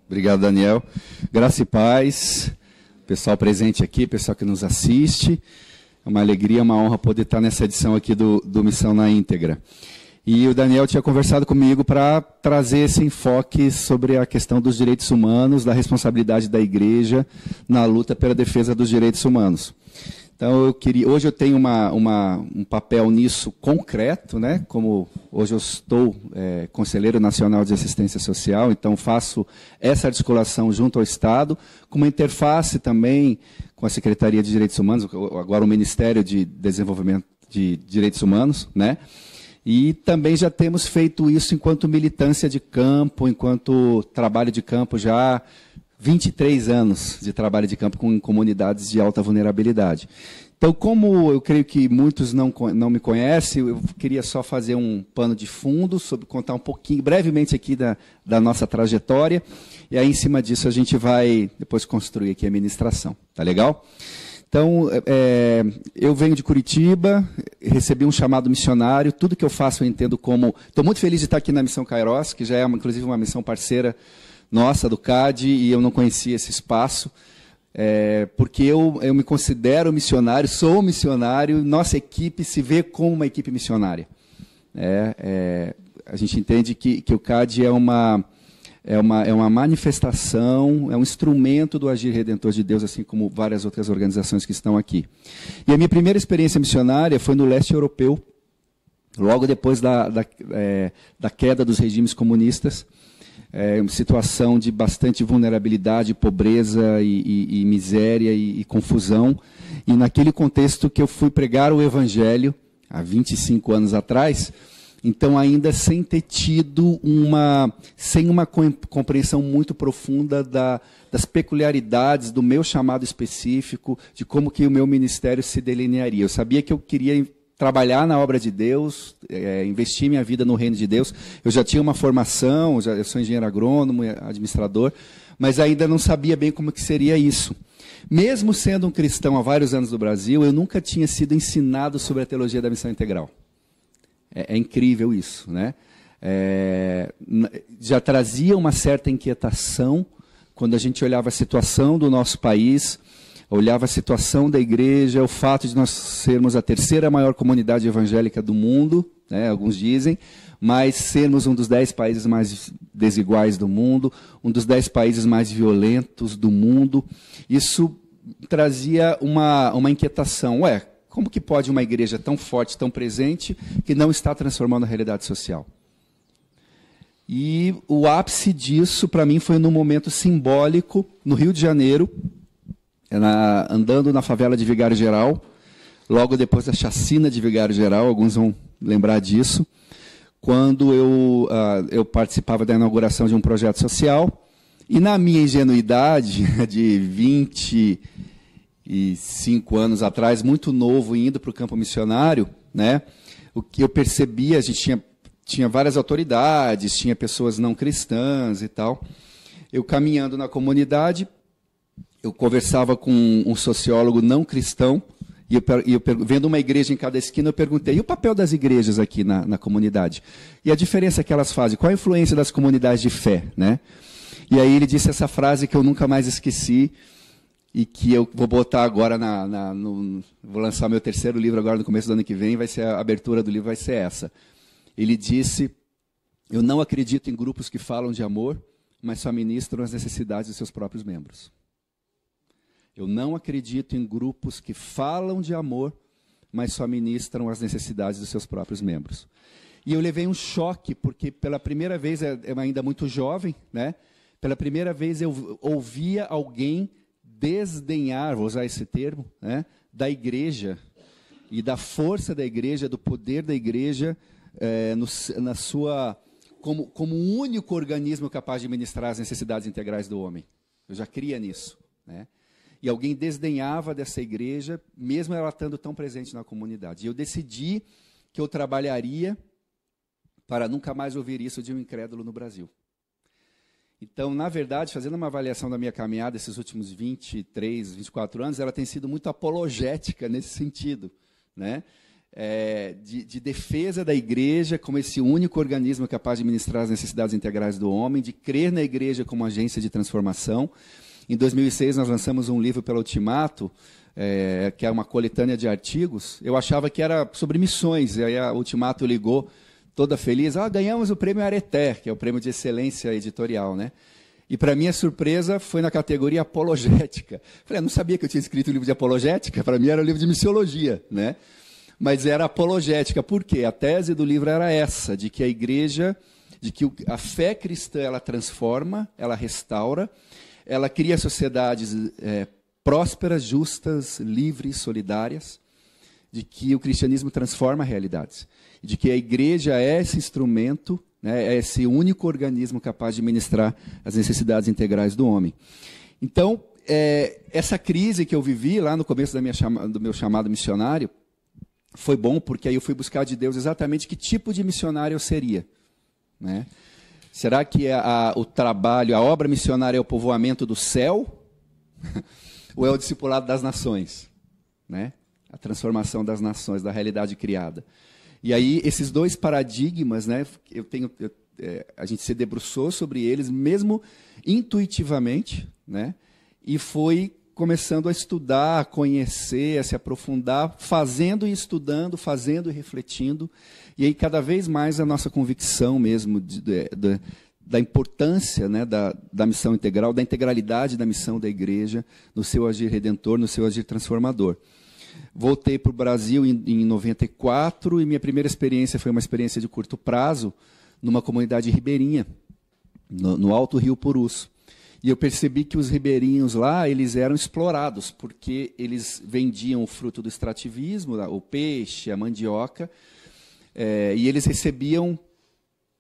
Obrigado, Daniel. Graça e paz, pessoal presente aqui, pessoal que nos assiste. É uma alegria, uma honra poder estar nessa edição aqui do Missão na Íntegra. E o Daniel tinha conversado comigo para trazer esse enfoque sobre a questão dos direitos humanos, da responsabilidade da igreja na luta pela defesa dos direitos humanos. Então, hoje eu tenho um papel nisso concreto, né? Como hoje eu estou conselheiro nacional de assistência social, então faço essa articulação junto ao Estado, com uma interface também com a Secretaria de Direitos Humanos, agora o Ministério de Desenvolvimento de Direitos Humanos, né? E também já temos feito isso enquanto militância de campo, enquanto trabalho de campo já 23 anos de trabalho de campo com comunidades de alta vulnerabilidade. Então, como eu creio que muitos não me conhecem, eu queria só fazer um pano de fundo, contar um pouquinho, brevemente aqui da nossa trajetória, e aí em cima disso a gente vai depois construir aqui a ministração. Tá legal? Então, eu venho de Curitiba, recebi um chamado missionário, tudo que eu faço eu entendo como... Estou muito feliz de estar aqui na Missão Kairos, que já é, inclusive, uma missão parceira nossa, do CAD, e eu não conhecia esse espaço, porque eu me considero missionário, sou missionário, nossa equipe se vê como uma equipe missionária. A gente entende que o CAD é uma manifestação, é um instrumento do agir redentor de Deus, assim como várias outras organizações que estão aqui. E a minha primeira experiência missionária foi no leste europeu, logo depois da queda dos regimes comunistas, uma situação de bastante vulnerabilidade, pobreza e miséria e confusão. E naquele contexto que eu fui pregar o Evangelho, há 25 anos atrás, então ainda sem ter tido uma compreensão muito profunda das peculiaridades do meu chamado específico, de como que o meu ministério se delinearia. Eu sabia que eu queria trabalhar na obra de Deus, investir minha vida no reino de Deus. Eu já tinha uma formação, eu sou engenheiro agrônomo, administrador, mas ainda não sabia bem como que seria isso. Mesmo sendo um cristão há vários anos no Brasil, eu nunca tinha sido ensinado sobre a teologia da missão integral. É incrível isso, né? Já trazia uma certa inquietação quando a gente olhava a situação do nosso país, olhava a situação da igreja, o fato de nós sermos a terceira maior comunidade evangélica do mundo, né, alguns dizem, mas sermos um dos 10 países mais desiguais do mundo, um dos 10 países mais violentos do mundo. Isso trazia uma inquietação. Como que pode uma igreja tão forte, tão presente, que não está transformando a realidade social? E o ápice disso, para mim, foi num momento simbólico, no Rio de Janeiro, andando na favela de Vigário Geral, logo depois da chacina de Vigário Geral, alguns vão lembrar disso, quando eu participava da inauguração de um projeto social, e na minha ingenuidade, de 25 anos atrás, muito novo, indo para o campo missionário, né, o que eu percebia, a gente tinha várias autoridades, tinha pessoas não cristãs e tal, eu caminhando na comunidade, eu conversava com um sociólogo não cristão, e eu vendo uma igreja em cada esquina, eu perguntei, e o papel das igrejas aqui na comunidade? E a diferença que elas fazem? Qual a influência das comunidades de fé? Né? E aí ele disse essa frase que eu nunca mais esqueci, e que eu vou botar agora, vou lançar meu terceiro livro agora no começo do ano que vem, vai ser a abertura do livro, vai ser essa. Ele disse, eu não acredito em grupos que falam de amor, mas só ministram as necessidades de seus próprios membros. Eu não acredito em grupos que falam de amor, mas só ministram as necessidades dos seus próprios membros. E eu levei um choque, porque pela primeira vez, eu ainda muito jovem, né? Pela primeira vez eu ouvia alguém desdenhar, vou usar esse termo, né? Da igreja, e da força da igreja, do poder da igreja, na sua, como um único organismo capaz de ministrar as necessidades integrais do homem. Eu já cria nisso, né? E alguém desdenhava dessa igreja, mesmo ela estando tão presente na comunidade. E eu decidi que eu trabalharia para nunca mais ouvir isso de um incrédulo no Brasil. Então, na verdade, fazendo uma avaliação da minha caminhada, esses últimos 23, 24 anos, ela tem sido muito apologética nesse sentido, né? de defesa da igreja como esse único organismo capaz de ministrar as necessidades integrais do homem, de crer na igreja como agência de transformação. Em 2006, nós lançamos um livro pela Ultimato, que é uma coletânea de artigos. Eu achava que era sobre missões, e aí a Ultimato ligou toda feliz, ganhamos o prêmio Areté, que é o prêmio de excelência editorial, né? E, para minha surpresa, foi na categoria apologética. Falei, não sabia que eu tinha escrito um livro de apologética, para mim era um livro de missiologia, né? Mas era apologética, por quê? A tese do livro era essa, de que a igreja, de que a fé cristã, ela transforma, ela restaura, ela cria sociedades prósperas, justas, livres, solidárias, de que o cristianismo transforma realidades, de que a igreja é esse instrumento, né, é esse único organismo capaz de ministrar as necessidades integrais do homem. Então, essa crise que eu vivi lá no começo do meu chamado missionário, foi bom, porque aí eu fui buscar de Deus exatamente que tipo de missionário eu seria, né? Será que o trabalho, a obra missionária é o povoamento do céu? Ou é o discipulado das nações? Né? A transformação das nações, da realidade criada. E aí, esses dois paradigmas, né, a gente se debruçou sobre eles, mesmo intuitivamente, né, e foi começando a estudar, a conhecer, a se aprofundar, fazendo e estudando, fazendo e refletindo. E aí, cada vez mais, a nossa convicção mesmo da importância, né, da missão integral, da integralidade da missão da igreja, no seu agir redentor, no seu agir transformador. Voltei para o Brasil em 94 e minha primeira experiência foi uma experiência de curto prazo numa comunidade ribeirinha, no Alto Rio Purus. E eu percebi que os ribeirinhos lá, eles eram explorados, porque eles vendiam o fruto do extrativismo, o peixe, a mandioca, e eles recebiam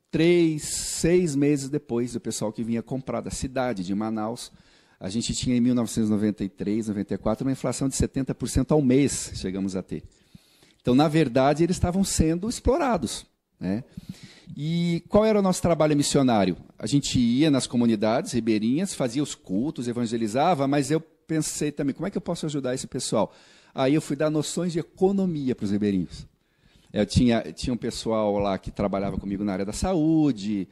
3, 6 meses depois do pessoal que vinha comprar da cidade de Manaus. A gente tinha, em 1993, 94, uma inflação de 70% ao mês, chegamos a ter. Então, na verdade, eles estavam sendo explorados, né? E qual era o nosso trabalho missionário? A gente ia nas comunidades ribeirinhas, fazia os cultos, evangelizava, mas eu pensei também, como é que eu posso ajudar esse pessoal? Aí eu fui dar noções de economia para os ribeirinhos. Eu tinha um pessoal lá que trabalhava comigo na área da saúde,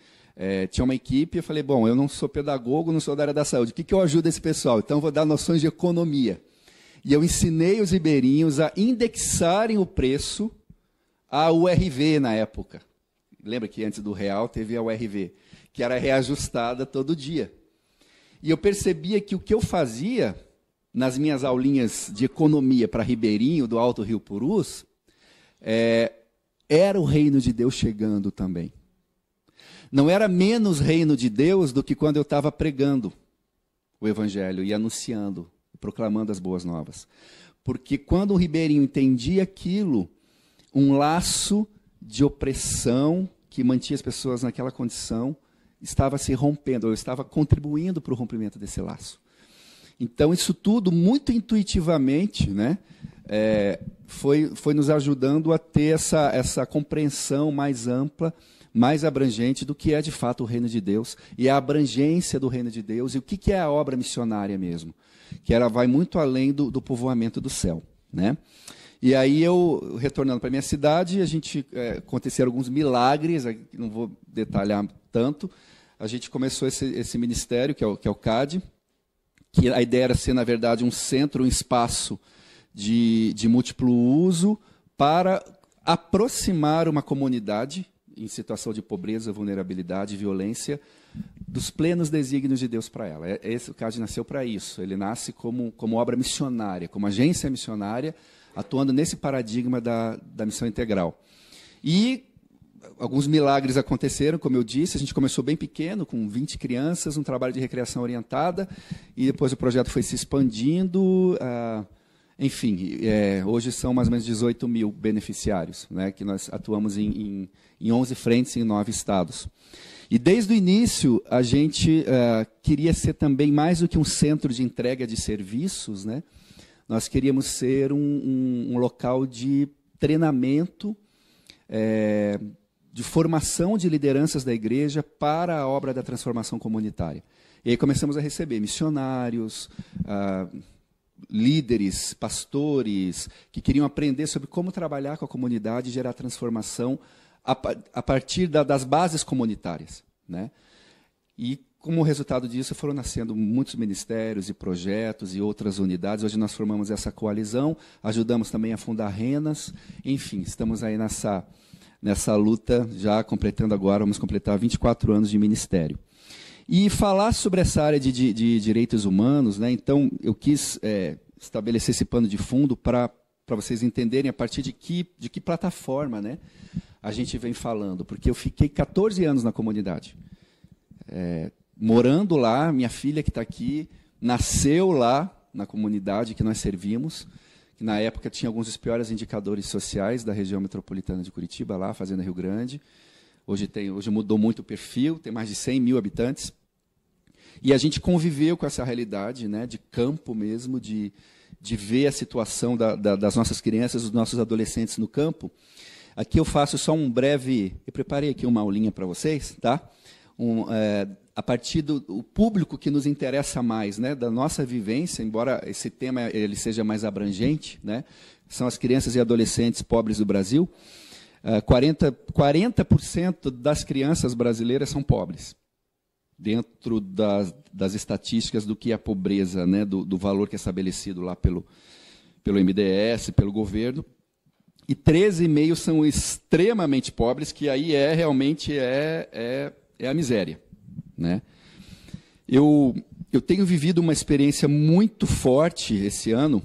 tinha uma equipe, eu falei, bom, eu não sou pedagogo, não sou da área da saúde, o que eu ajudo esse pessoal? Então, eu vou dar noções de economia. E eu ensinei os ribeirinhos a indexarem o preço à URV na época. Lembra que antes do real teve a URV, que era reajustada todo dia. E eu percebia que o que eu fazia nas minhas aulinhas de economia para ribeirinho do Alto Rio Purus, era o reino de Deus chegando também. Não era menos reino de Deus do que quando eu estava pregando o evangelho e anunciando, proclamando as boas novas. Porque quando o ribeirinho entendia aquilo, um laço de opressão que mantinha as pessoas naquela condição estava se rompendo, ou estava contribuindo para o rompimento desse laço. Então, isso tudo, muito intuitivamente, né, foi nos ajudando a ter essa compreensão mais ampla, mais abrangente do que é, de fato, o reino de Deus, e a abrangência do reino de Deus, e o que é a obra missionária mesmo, que ela vai muito além do povoamento do céu, né? E aí, eu, retornando para a minha cidade, aconteceram alguns milagres, não vou detalhar tanto, a gente começou esse ministério, que é o CAD, que a ideia era ser, na verdade, um centro, um espaço de múltiplo uso para aproximar uma comunidade em situação de pobreza, vulnerabilidade, violência, dos plenos desígnios de Deus para ela. O CAD nasceu para isso. Ele nasce como obra missionária, como agência missionária, atuando nesse paradigma da missão integral. E alguns milagres aconteceram, como eu disse, a gente começou bem pequeno, com 20 crianças, um trabalho de recreação orientada, e depois o projeto foi se expandindo. Enfim, hoje são mais ou menos 18 mil beneficiários, né, que nós atuamos em 11 frentes em 9 estados. E desde o início, a gente queria ser também mais do que um centro de entrega de serviços, né? Nós queríamos ser um local de treinamento, de formação de lideranças da igreja para a obra da transformação comunitária. E aí começamos a receber missionários, líderes, pastores, que queriam aprender sobre como trabalhar com a comunidade e gerar transformação a partir das bases comunitárias, né? E, como resultado disso, foram nascendo muitos ministérios e projetos e outras unidades. Hoje nós formamos essa coalizão, ajudamos também a fundar Renas. Enfim, estamos aí nessa luta, já completando agora, vamos completar 24 anos de ministério. E falar sobre essa área de direitos humanos, né? Então, eu quis estabelecer esse pano de fundo para vocês entenderem a partir de que plataforma, né, a gente vem falando. Porque eu fiquei 14 anos na comunidade. Morando lá, minha filha que está aqui, nasceu lá na comunidade que nós servimos, que na época tinha alguns dos piores indicadores sociais da região metropolitana de Curitiba, lá, Fazenda Rio Grande. Hoje mudou muito o perfil, tem mais de 100 mil habitantes. E a gente conviveu com essa realidade, né, de campo mesmo, de ver a situação das nossas crianças, dos nossos adolescentes no campo. Aqui eu faço só um breve... Eu preparei aqui uma aulinha para vocês, tá? A partir do público que nos interessa mais, né, da nossa vivência, embora esse tema ele seja mais abrangente, né, são as crianças e adolescentes pobres do Brasil. 40% das crianças brasileiras são pobres, dentro das estatísticas do que é a pobreza, né, do valor que é estabelecido lá pelo MDS, pelo governo. E 13,5% são extremamente pobres, que aí realmente é a miséria, né? Eu tenho vivido uma experiência muito forte esse ano.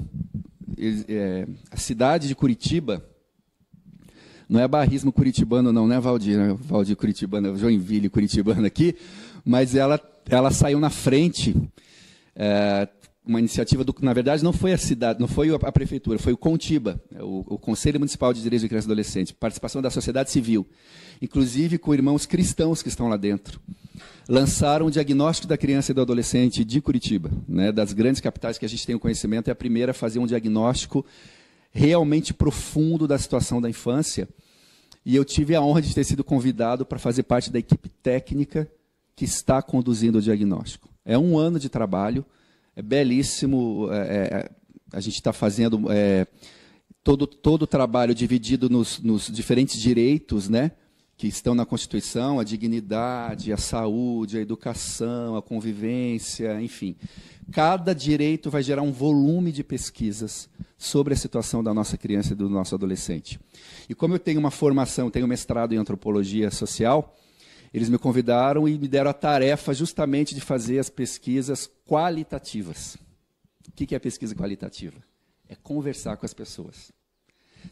A cidade de Curitiba, não é barrismo curitibano não, né, Valdir? Valdir curitibano, Joinville curitibano aqui, mas ela saiu na frente, uma iniciativa na verdade não foi a cidade, não foi a prefeitura, foi o Contiba, o Conselho Municipal de Direitos de Criança e Adolescente, participação da sociedade civil, inclusive com irmãos cristãos que estão lá dentro. Lançaram o diagnóstico da criança e do adolescente de Curitiba, né, das grandes capitais que a gente tem o conhecimento, é a primeira a fazer um diagnóstico realmente profundo da situação da infância. E eu tive a honra de ter sido convidado para fazer parte da equipe técnica que está conduzindo o diagnóstico. É um ano de trabalho, é belíssimo, a gente está fazendo todo o trabalho dividido nos diferentes direitos, né, que estão na Constituição, a dignidade, a saúde, a educação, a convivência, enfim. Cada direito vai gerar um volume de pesquisas sobre a situação da nossa criança e do nosso adolescente. E como eu tenho uma formação, tenho mestrado em antropologia social, eles me convidaram e me deram a tarefa justamente de fazer as pesquisas qualitativas. O que é pesquisa qualitativa? É conversar com as pessoas.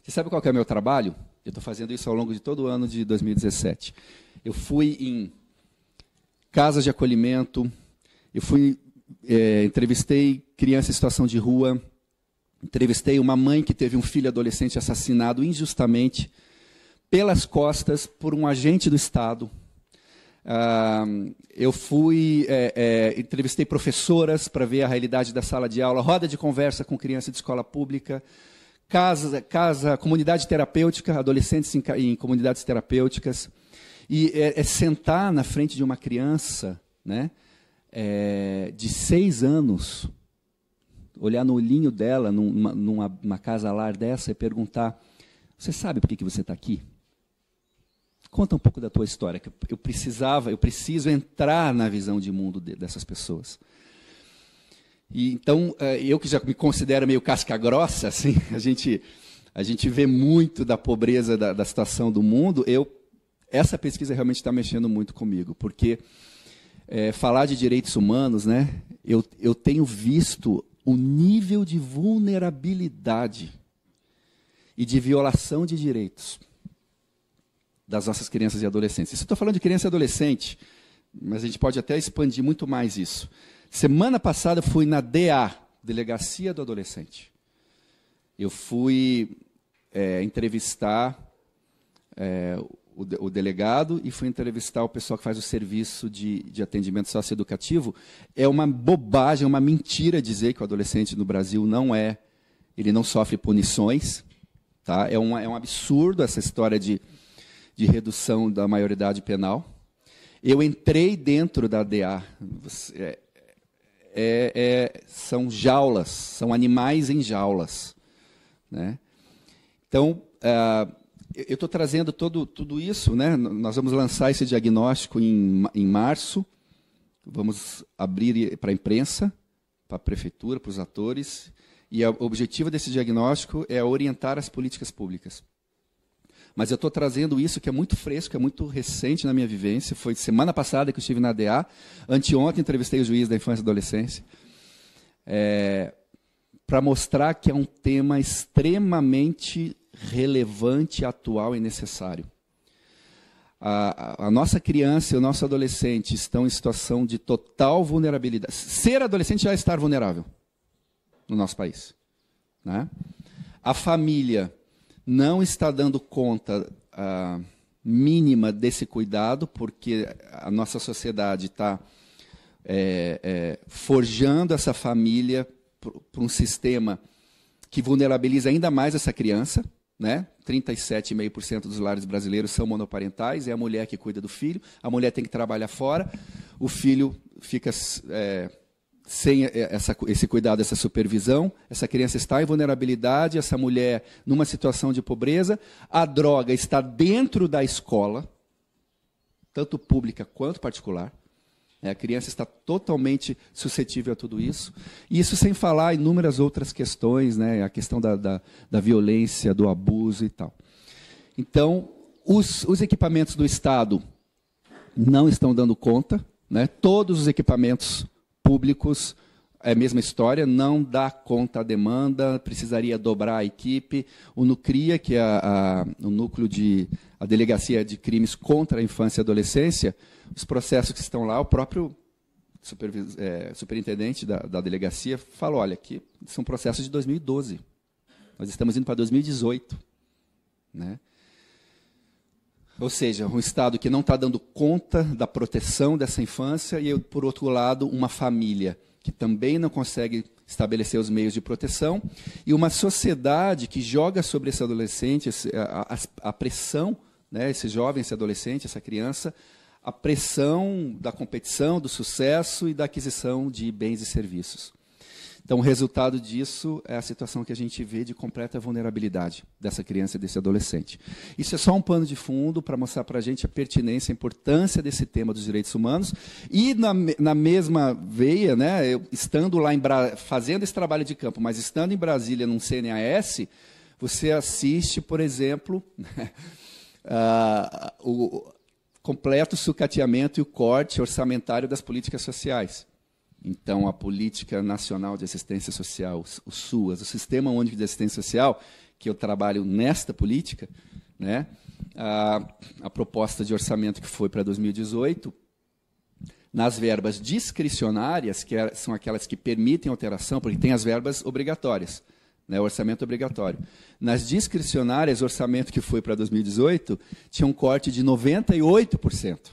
Você sabe qual que é o meu trabalho? Eu estou fazendo isso ao longo de todo o ano de 2017. Eu fui em casas de acolhimento, entrevistei criança em situação de rua, entrevistei uma mãe que teve um filho adolescente assassinado injustamente pelas costas por um agente do Estado. Entrevistei professoras para ver a realidade da sala de aula, roda de conversa com criança de escola pública, comunidade terapêutica, adolescentes em comunidades terapêuticas, e sentar na frente de uma criança, né, de 6 anos, olhar no olhinho dela, numa casa-lar dessa, e perguntar: você sabe por que você está aqui? Conta um pouco da tua história, que eu preciso entrar na visão de mundo dessas pessoas. E, então, eu que já me considero meio casca grossa, assim, a gente vê muito da pobreza da situação do mundo. Essa pesquisa realmente está mexendo muito comigo, porque falar de direitos humanos, né, eu tenho visto o nível de vulnerabilidade e de violação de direitos das nossas crianças e adolescentes. Isso eu estou falando de criança e adolescente, mas a gente pode até expandir muito mais isso. Semana passada eu fui na DA, Delegacia do Adolescente. Eu fui entrevistar o delegado e fui entrevistar o pessoal que faz o serviço de atendimento socioeducativo. É uma bobagem, uma mentira dizer que o adolescente no Brasil ele não sofre punições. Tá? É um absurdo essa história de redução da maioridade penal. Eu entrei dentro da DA. são jaulas, são animais em jaulas, né? Então, eu estou trazendo tudo isso, né? Nós vamos lançar esse diagnóstico em março, vamos abrir para a imprensa, para a prefeitura, para os atores, e o objetivo desse diagnóstico é orientar as políticas públicas. Mas eu estou trazendo isso que é muito fresco, é muito recente na minha vivência. Foi semana passada que eu estive na ADA, anteontem entrevistei o juiz da infância e adolescência, para mostrar que é um tema extremamente relevante, atual e necessário. A nossa criança e o nosso adolescente estão em situação de total vulnerabilidade. Ser adolescente já é estar vulnerável no nosso país, né? A família não está dando conta mínima desse cuidado, porque a nossa sociedade está forjando essa família para um sistema que vulnerabiliza ainda mais essa criança, né? 37,5% dos lares brasileiros são monoparentais, é a mulher que cuida do filho, a mulher tem que trabalhar fora, o filho fica sem esse cuidado, essa supervisão, essa criança está em vulnerabilidade, essa mulher numa situação de pobreza, a droga está dentro da escola, tanto pública quanto particular, a criança está totalmente suscetível a tudo isso, e isso sem falar inúmeras outras questões, né, a questão da violência, do abuso e tal. Então, os equipamentos do Estado não estão dando conta, né, todos os equipamentos públicos, é a mesma história, não dá conta a demanda, precisaria dobrar a equipe. O NUCRIA, que é o núcleo a Delegacia de Crimes contra a Infância e Adolescência, os processos que estão lá, o próprio superintendente da delegacia falou, olha, aqui são processos de 2012, nós estamos indo para 2018. Né? Ou seja, um Estado que não está dando conta da proteção dessa infância e, por outro lado, uma família que também não consegue estabelecer os meios de proteção e uma sociedade que joga sobre esse adolescente a pressão, né, esse jovem, esse adolescente, essa criança, a pressão da competição, do sucesso e da aquisição de bens e serviços. Então, o resultado disso é a situação que a gente vê de completa vulnerabilidade dessa criança e desse adolescente. Isso é só um pano de fundo para mostrar para a gente a pertinência, a importância desse tema dos direitos humanos. E, na mesma veia, né, eu, estando lá fazendo esse trabalho de campo, mas estando em Brasília, num CNAS, você assiste, por exemplo, o completo sucateamento e o corte orçamentário das políticas sociais. Então, a Política Nacional de Assistência Social, o SUAS, o Sistema Único de Assistência Social, que eu trabalho nesta política, né, a proposta de orçamento que foi para 2018, nas verbas discricionárias, que são aquelas que permitem alteração, porque tem as verbas obrigatórias, né, o orçamento obrigatório. Nas discricionárias, o orçamento que foi para 2018 tinha um corte de 98%.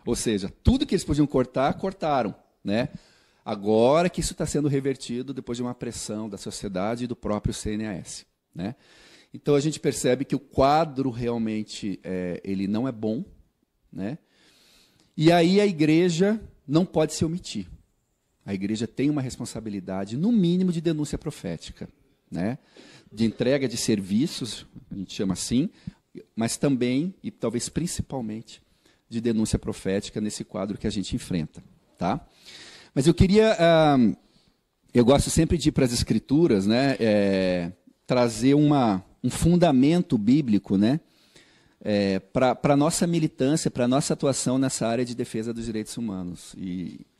Ou seja, tudo que eles podiam cortar, cortaram. Né? Agora que isso está sendo revertido depois de uma pressão da sociedade e do próprio CNAS. Né? Então, a gente percebe que o quadro realmente ele não é bom. Né? E aí a igreja não pode se omitir. A igreja tem uma responsabilidade, no mínimo, de denúncia profética. Né? De entrega de serviços, a gente chama assim, mas também, e talvez principalmente, de denúncia profética nesse quadro que a gente enfrenta. Tá? Mas eu queria, eu gosto sempre de ir para as Escrituras, né, trazer um fundamento bíblico, né, para a nossa militância, para a nossa atuação nessa área de defesa dos direitos humanos,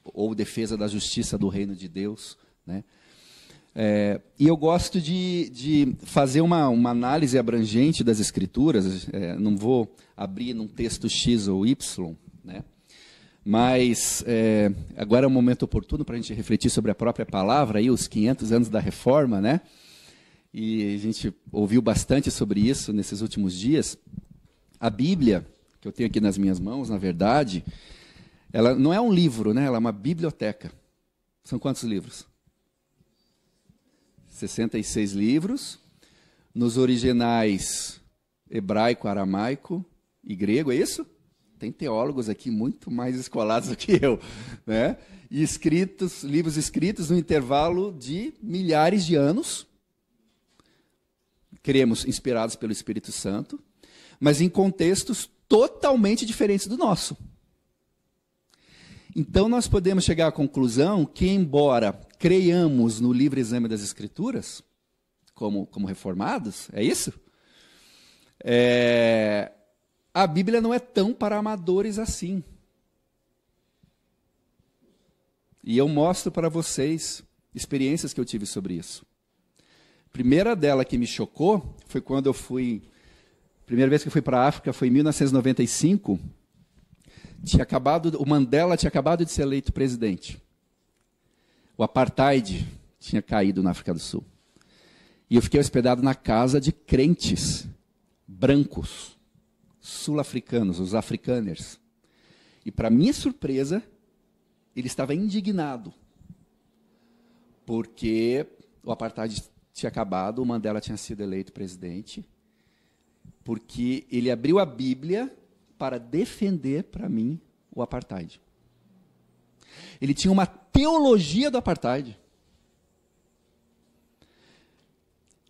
ou defesa da justiça do reino de Deus. Né. E eu gosto de fazer uma análise abrangente das Escrituras, não vou abrir num texto X ou Y, né, mas agora é um momento oportuno para a gente refletir sobre a própria palavra, aí, os 500 anos da Reforma, né? E a gente ouviu bastante sobre isso nesses últimos dias. A Bíblia, que eu tenho aqui nas minhas mãos, na verdade, ela não é um livro, né? Ela é uma biblioteca. São quantos livros? 66 livros, nos originais hebraico, aramaico e grego, é isso? Tem teólogos aqui muito mais escolados do que eu, né? E livros escritos no intervalo de milhares de anos, cremos, inspirados pelo Espírito Santo, mas em contextos totalmente diferentes do nosso. Então, nós podemos chegar à conclusão que, embora creiamos no livre exame das Escrituras, como reformados, é isso? A Bíblia não é tão para amadores assim. E eu mostro para vocês experiências que eu tive sobre isso. A primeira dela que me chocou foi quando eu fui... A primeira vez que eu fui para a África foi em 1995. O Mandela tinha acabado de ser eleito presidente. O apartheid tinha caído na África do Sul. E eu fiquei hospedado na casa de crentes brancos, sul-africanos, os afrikaners. E, para minha surpresa, ele estava indignado, porque o apartheid tinha acabado, o Mandela tinha sido eleito presidente, porque ele abriu a Bíblia para defender, para mim, o apartheid. Ele tinha uma teologia do apartheid.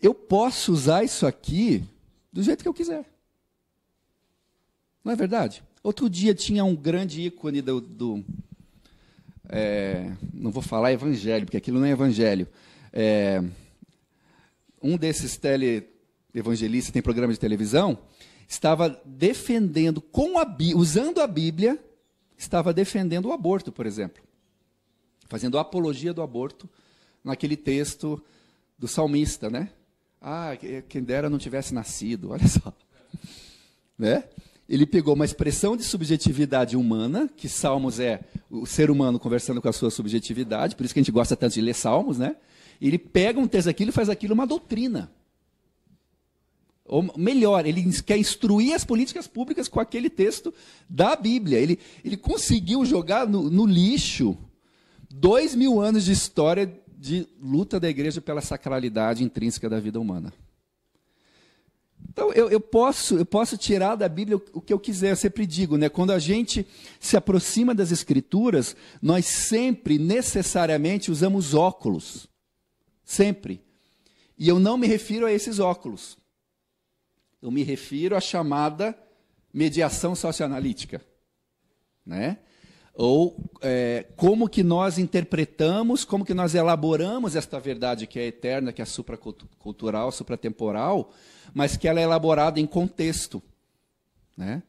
Eu posso usar isso aqui do jeito que eu quiser. Não é verdade? Outro dia tinha um grande ícone não vou falar evangelho, porque aquilo não é evangelho. Um desses teleevangelistas, tem programa de televisão, estava defendendo, usando a Bíblia, estava defendendo o aborto, por exemplo. Fazendo apologia do aborto naquele texto do salmista, né? Quem dera não tivesse nascido, olha só. Né? Ele pegou uma expressão de subjetividade humana, que Salmos é o ser humano conversando com a sua subjetividade, por isso que a gente gosta tanto de ler Salmos, né? E ele pega um texto daquilo e faz aquilo uma doutrina. Ou melhor, ele quer instruir as políticas públicas com aquele texto da Bíblia. Ele conseguiu jogar no lixo 2000 anos de história de luta da igreja pela sacralidade intrínseca da vida humana. Então, eu posso tirar da Bíblia o que eu quiser. Eu sempre digo, né? Quando a gente se aproxima das Escrituras, nós sempre, necessariamente, usamos óculos. Sempre. E eu não me refiro a esses óculos. Eu me refiro à chamada mediação socioanalítica, né? Ou como que nós interpretamos, como que nós elaboramos esta verdade que é eterna, que é supracultural, supratemporal, mas que ela é elaborada em contexto, né?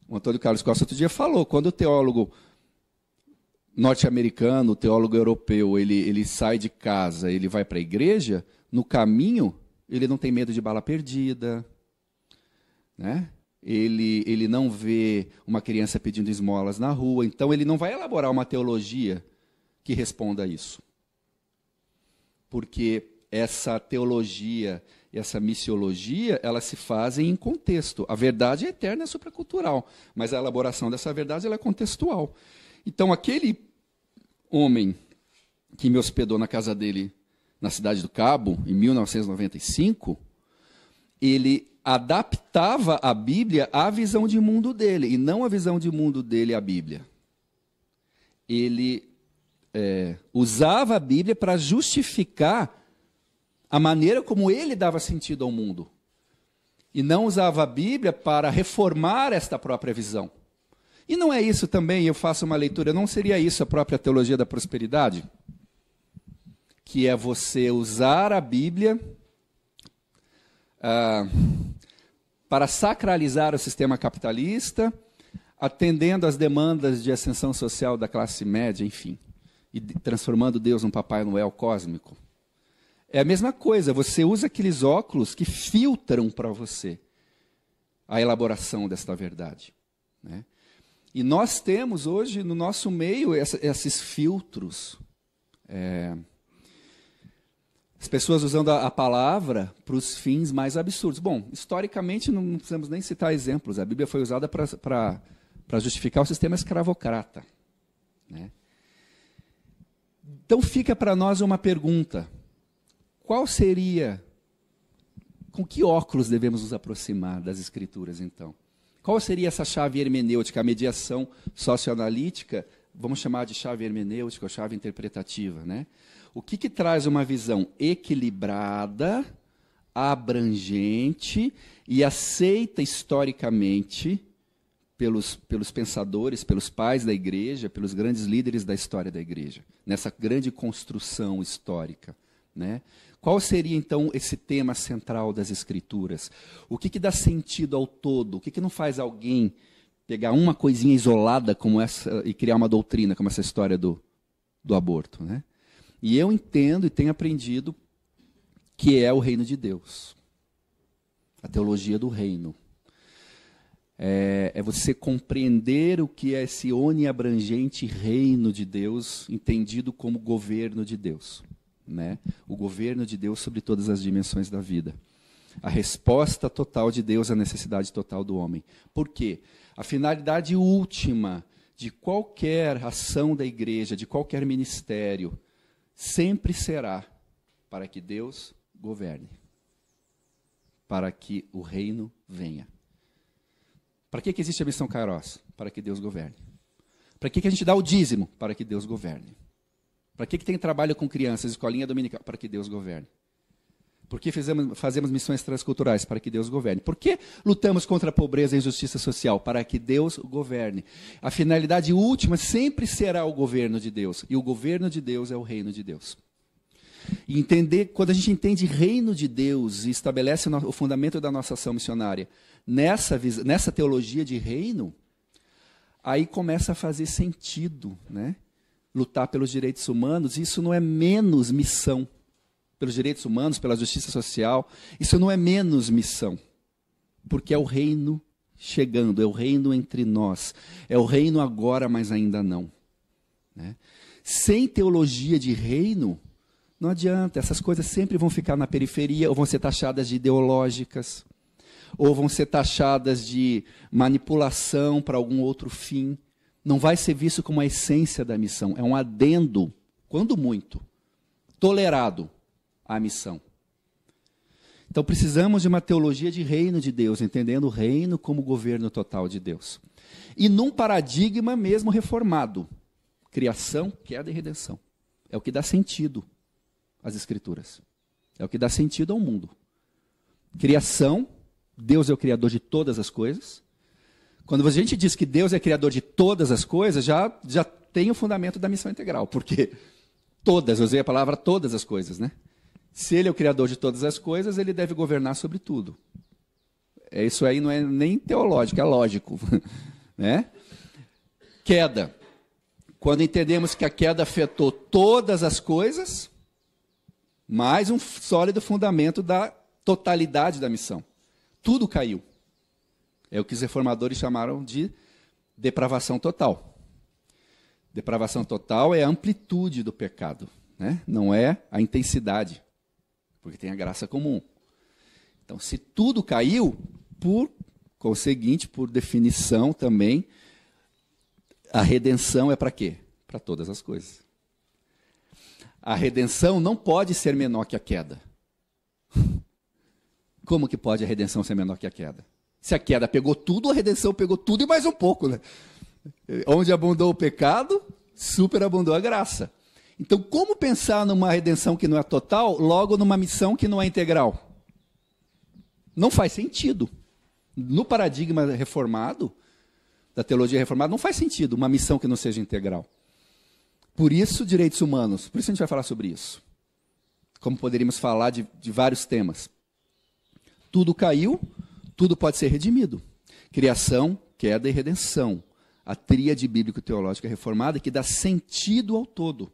O Antônio Carlos Costa outro dia falou, quando o teólogo norte-americano, o teólogo europeu, ele sai de casa, ele vai para a igreja, no caminho, ele não tem medo de bala perdida, né? Ele não vê uma criança pedindo esmolas na rua, então ele não vai elaborar uma teologia que responda a isso. Porque essa teologia e essa missiologia, elas se fazem em contexto. A verdade é eterna, é supracultural, mas a elaboração dessa verdade ela é contextual. Então, aquele homem que me hospedou na casa dele, na Cidade do Cabo, em 1995, ele adaptava a Bíblia à visão de mundo dele, e não a visão de mundo dele à Bíblia. Ele usava a Bíblia para justificar a maneira como ele dava sentido ao mundo. E não usava a Bíblia para reformar esta própria visão. E não é isso também, eu faço uma leitura, não seria isso a própria teologia da prosperidade? Que é você usar a Bíblia para sacralizar o sistema capitalista, atendendo às demandas de ascensão social da classe média, enfim, e transformando Deus num Papai Noel cósmico. É a mesma coisa, você usa aqueles óculos que filtram para você a elaboração desta verdade, né? E nós temos hoje no nosso meio esses filtros. As pessoas usando a palavra para os fins mais absurdos. Bom, historicamente não precisamos nem citar exemplos. A Bíblia foi usada para justificar o sistema escravocrata, né? Então fica para nós uma pergunta. Qual seria, com que óculos devemos nos aproximar das Escrituras, então? Qual seria essa chave hermenêutica, a mediação socioanalítica? Vamos chamar de chave hermenêutica ou chave interpretativa, né? O que traz uma visão equilibrada, abrangente e aceita historicamente pelos pensadores, pelos pais da igreja, pelos grandes líderes da história da igreja, nessa grande construção histórica, né? Qual seria, então, esse tema central das Escrituras? O que dá sentido ao todo? O que não faz alguém pegar uma coisinha isolada como essa e criar uma doutrina, como essa história do aborto, né? E eu entendo e tenho aprendido que é o reino de Deus. A teologia do reino. É você compreender o que é esse oniabrangente reino de Deus, entendido como governo de Deus, né? O governo de Deus sobre todas as dimensões da vida. A resposta total de Deus à necessidade total do homem. Por quê? A finalidade última de qualquer ação da igreja, de qualquer ministério, sempre será para que Deus governe, para que o reino venha. Para que existe a missão Kairos? Para que Deus governe. Para que a gente dá o dízimo? Para que Deus governe. Para que tem trabalho com crianças, escolinha dominical? Para que Deus governe. Por que fazemos missões transculturais? Para que Deus governe. Por que lutamos contra a pobreza e a injustiça social? Para que Deus governe. A finalidade última sempre será o governo de Deus. E o governo de Deus é o reino de Deus. E entender, quando a gente entende reino de Deus e estabelece o fundamento da nossa ação missionária nessa teologia de reino, aí começa a fazer sentido, né? Lutar pelos direitos humanos, isso não é menos missão. Pelos direitos humanos, pela justiça social, isso não é menos missão. Porque é o reino chegando, é o reino entre nós. É o reino agora, mas ainda não. Né? Sem teologia de reino, não adianta, essas coisas sempre vão ficar na periferia, ou vão ser taxadas de ideológicas, ou vão ser taxadas de manipulação para algum outro fim. Não vai ser visto como a essência da missão, é um adendo, quando muito, tolerado à missão. Então precisamos de uma teologia de reino de Deus, entendendo o reino como governo total de Deus. E num paradigma mesmo reformado, criação, queda e redenção. É o que dá sentido às Escrituras. É o que dá sentido ao mundo. Criação, Deus é o criador de todas as coisas. Quando a gente diz que Deus é criador de todas as coisas, já tem o fundamento da missão integral. Porque todas, eu usei a palavra todas as coisas, né? Se ele é o criador de todas as coisas, ele deve governar sobre tudo. Isso aí não é nem teológico, é lógico. Né? Queda. Quando entendemos que a queda afetou todas as coisas, mais um sólido fundamento da totalidade da missão. Tudo caiu. É o que os reformadores chamaram de depravação total. Depravação total é a amplitude do pecado, né? Não é a intensidade, porque tem a graça comum. Então, se tudo caiu, por conseguinte, por definição também, a redenção é para quê? Para todas as coisas. A redenção não pode ser menor que a queda. Como que pode a redenção ser menor que a queda? Se a queda pegou tudo, a redenção pegou tudo e mais um pouco, né? Onde abundou o pecado, superabundou a graça. Então, como pensar numa redenção que não é total, logo numa missão que não é integral? Não faz sentido. No paradigma reformado, da teologia reformada, não faz sentido uma missão que não seja integral. Por isso, direitos humanos. Por isso a gente vai falar sobre isso. Como poderíamos falar de vários temas. Tudo caiu, tudo pode ser redimido. Criação, queda e redenção. A tríade bíblico-teológica reformada que dá sentido ao todo.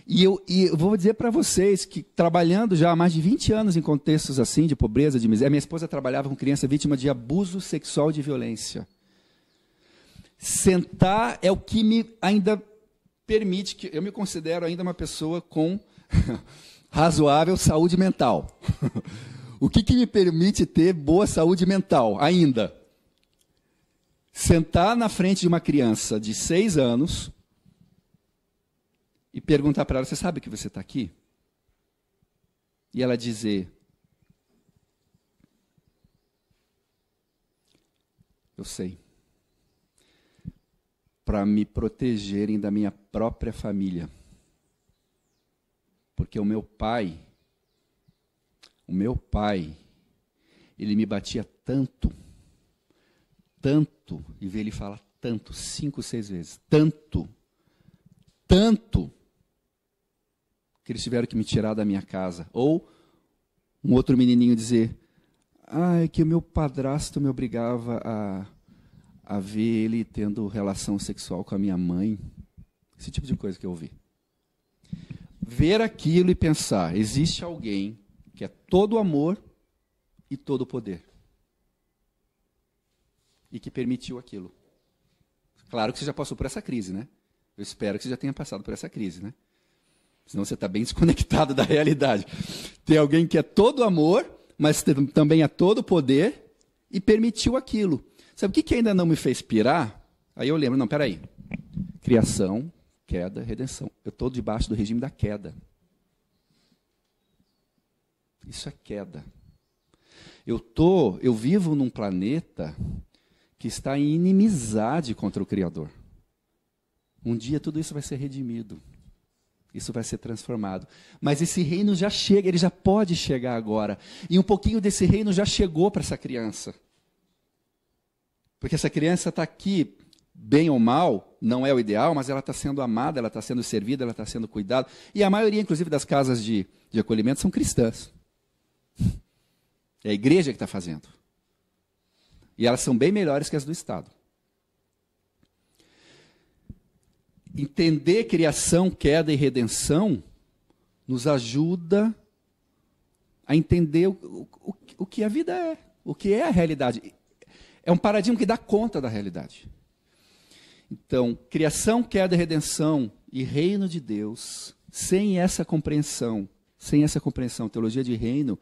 E eu vou dizer para vocês que, trabalhando já há mais de 20 anos em contextos assim, de pobreza, de miséria, minha esposa trabalhava com criança vítima de abuso sexual e de violência. Sentar é o que me ainda permite, que eu me considero ainda uma pessoa com razoável saúde mental. O que me permite ter boa saúde mental ainda? Sentar na frente de uma criança de 6 anos e perguntar para ela, você sabe que você está aqui? E ela dizer, eu sei. Para me protegerem da minha própria família. Porque o meu pai, ele me batia tanto, e vê ele falar tanto, 5, 6 vezes, tanto, que eles tiveram que me tirar da minha casa. Ou um outro menininho dizer, é que o meu padrasto me obrigava a ver ele tendo relação sexual com a minha mãe. Esse tipo de coisa que eu ouvi. Ver aquilo e pensar, existe alguém que é todo amor e todo poder. E que permitiu aquilo. Claro que você já passou por essa crise, né? Eu espero que você já tenha passado por essa crise, né? Senão você está bem desconectado da realidade. Tem alguém que é todo amor, mas também é todo poder e permitiu aquilo. Sabe o que ainda não me fez pirar? Aí eu lembro, não, peraí. Criação, queda, redenção. Eu estou debaixo do regime da queda. Isso é queda. Eu vivo num planeta que está em inimizade contra o Criador. Um dia tudo isso vai ser redimido. Isso vai ser transformado. Mas esse reino já chega, ele já pode chegar agora. E um pouquinho desse reino já chegou para essa criança. Porque essa criança está aqui, bem ou mal, não é o ideal, mas ela está sendo amada, ela está sendo servida, ela está sendo cuidada. E a maioria, inclusive, das casas de acolhimento são cristãs. É a igreja que está fazendo. E elas são bem melhores que as do Estado. Entender criação, queda e redenção nos ajuda a entender o que a vida é, o que é a realidade. É um paradigma que dá conta da realidade. Então, criação, queda e redenção e reino de Deus, sem essa compreensão, teologia de reino,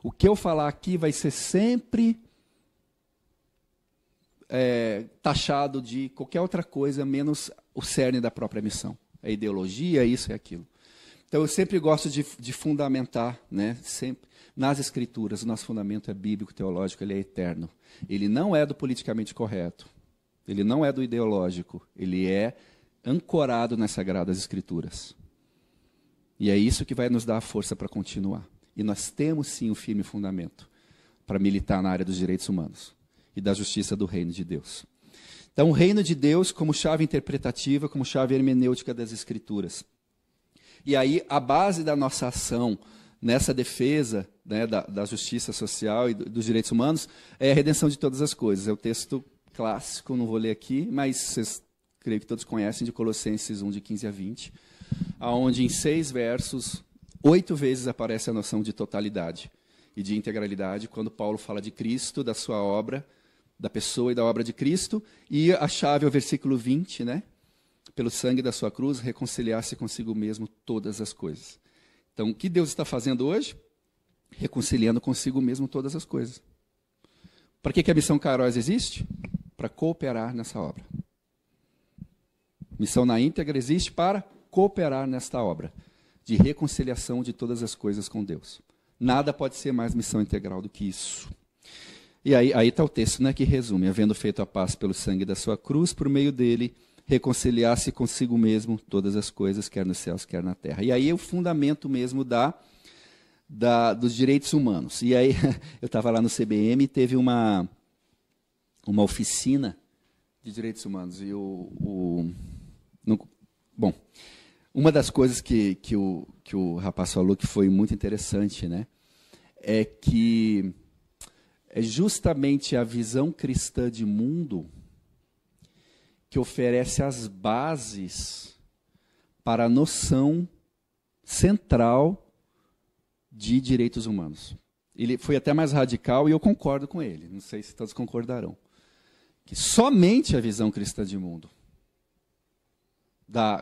o que eu falar aqui vai ser sempre taxado de qualquer outra coisa, menos o cerne da própria missão. É ideologia, é isso, é aquilo. Então, eu sempre gosto de fundamentar, né, sempre, nas Escrituras, o nosso fundamento é bíblico, teológico, ele é eterno. Ele não é do politicamente correto, ele não é do ideológico, ele é ancorado nas Sagradas Escrituras. E é isso que vai nos dar a força para continuar. E nós temos, sim, um firme fundamento para militar na área dos direitos humanos e da justiça do reino de Deus. Então, o reino de Deus como chave interpretativa, como chave hermenêutica das Escrituras. E aí, a base da nossa ação nessa defesa, né, da justiça social e dos direitos humanos é a redenção de todas as coisas. É o texto clássico, não vou ler aqui, mas vocês creio que todos conhecem, de Colossenses 1, de 15 a 20, onde em 6 versos, 8 vezes aparece a noção de totalidade e de integralidade, quando Paulo fala de Cristo, da sua obra, da pessoa e da obra de Cristo, e a chave é o versículo 20, né? Pelo sangue da sua cruz, reconciliar-se consigo mesmo todas as coisas. Então, o que Deus está fazendo hoje? Reconciliando consigo mesmo todas as coisas. Para que a Missão Kairos existe? Para cooperar nessa obra. Missão na íntegra existe para cooperar nesta obra de reconciliação de todas as coisas com Deus. Nada pode ser mais missão integral do que isso. E aí está o texto, né, que resume: havendo feito a paz pelo sangue da sua cruz, por meio dele, reconciliar-se consigo mesmo todas as coisas, quer nos céus, quer na terra. E aí é o fundamento mesmo dos direitos humanos. E aí, eu estava lá no CBM e teve uma oficina de direitos humanos. E bom, uma das coisas que o rapaz falou que foi muito interessante, né, é que é justamente a visão cristã de mundo que oferece as bases para a noção central de direitos humanos. Ele foi até mais radical e eu concordo com ele, não sei se todos concordarão, que somente a visão cristã de mundo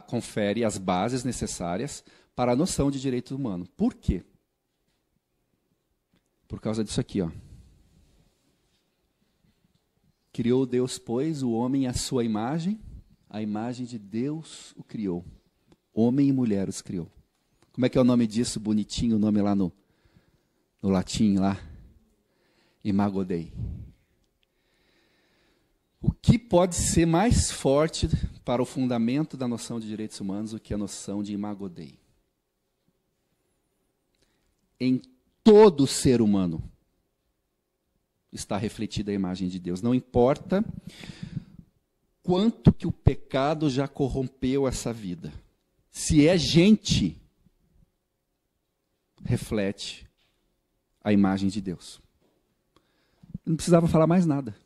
confere as bases necessárias para a noção de direito humano. Por quê? Por causa disso aqui, ó. Criou Deus, pois, o homem à sua imagem, a imagem de Deus o criou. Homem e mulher os criou. Como é que é o nome disso, bonitinho, o nome lá no latim, lá? Imago Dei. que pode ser mais forte para o fundamento da noção de direitos humanos do que a noção de imago Dei? Em todo ser humano está refletida a imagem de Deus. Não importa quanto que o pecado já corrompeu essa vida. Se é gente, reflete a imagem de Deus. Não precisava falar mais nada.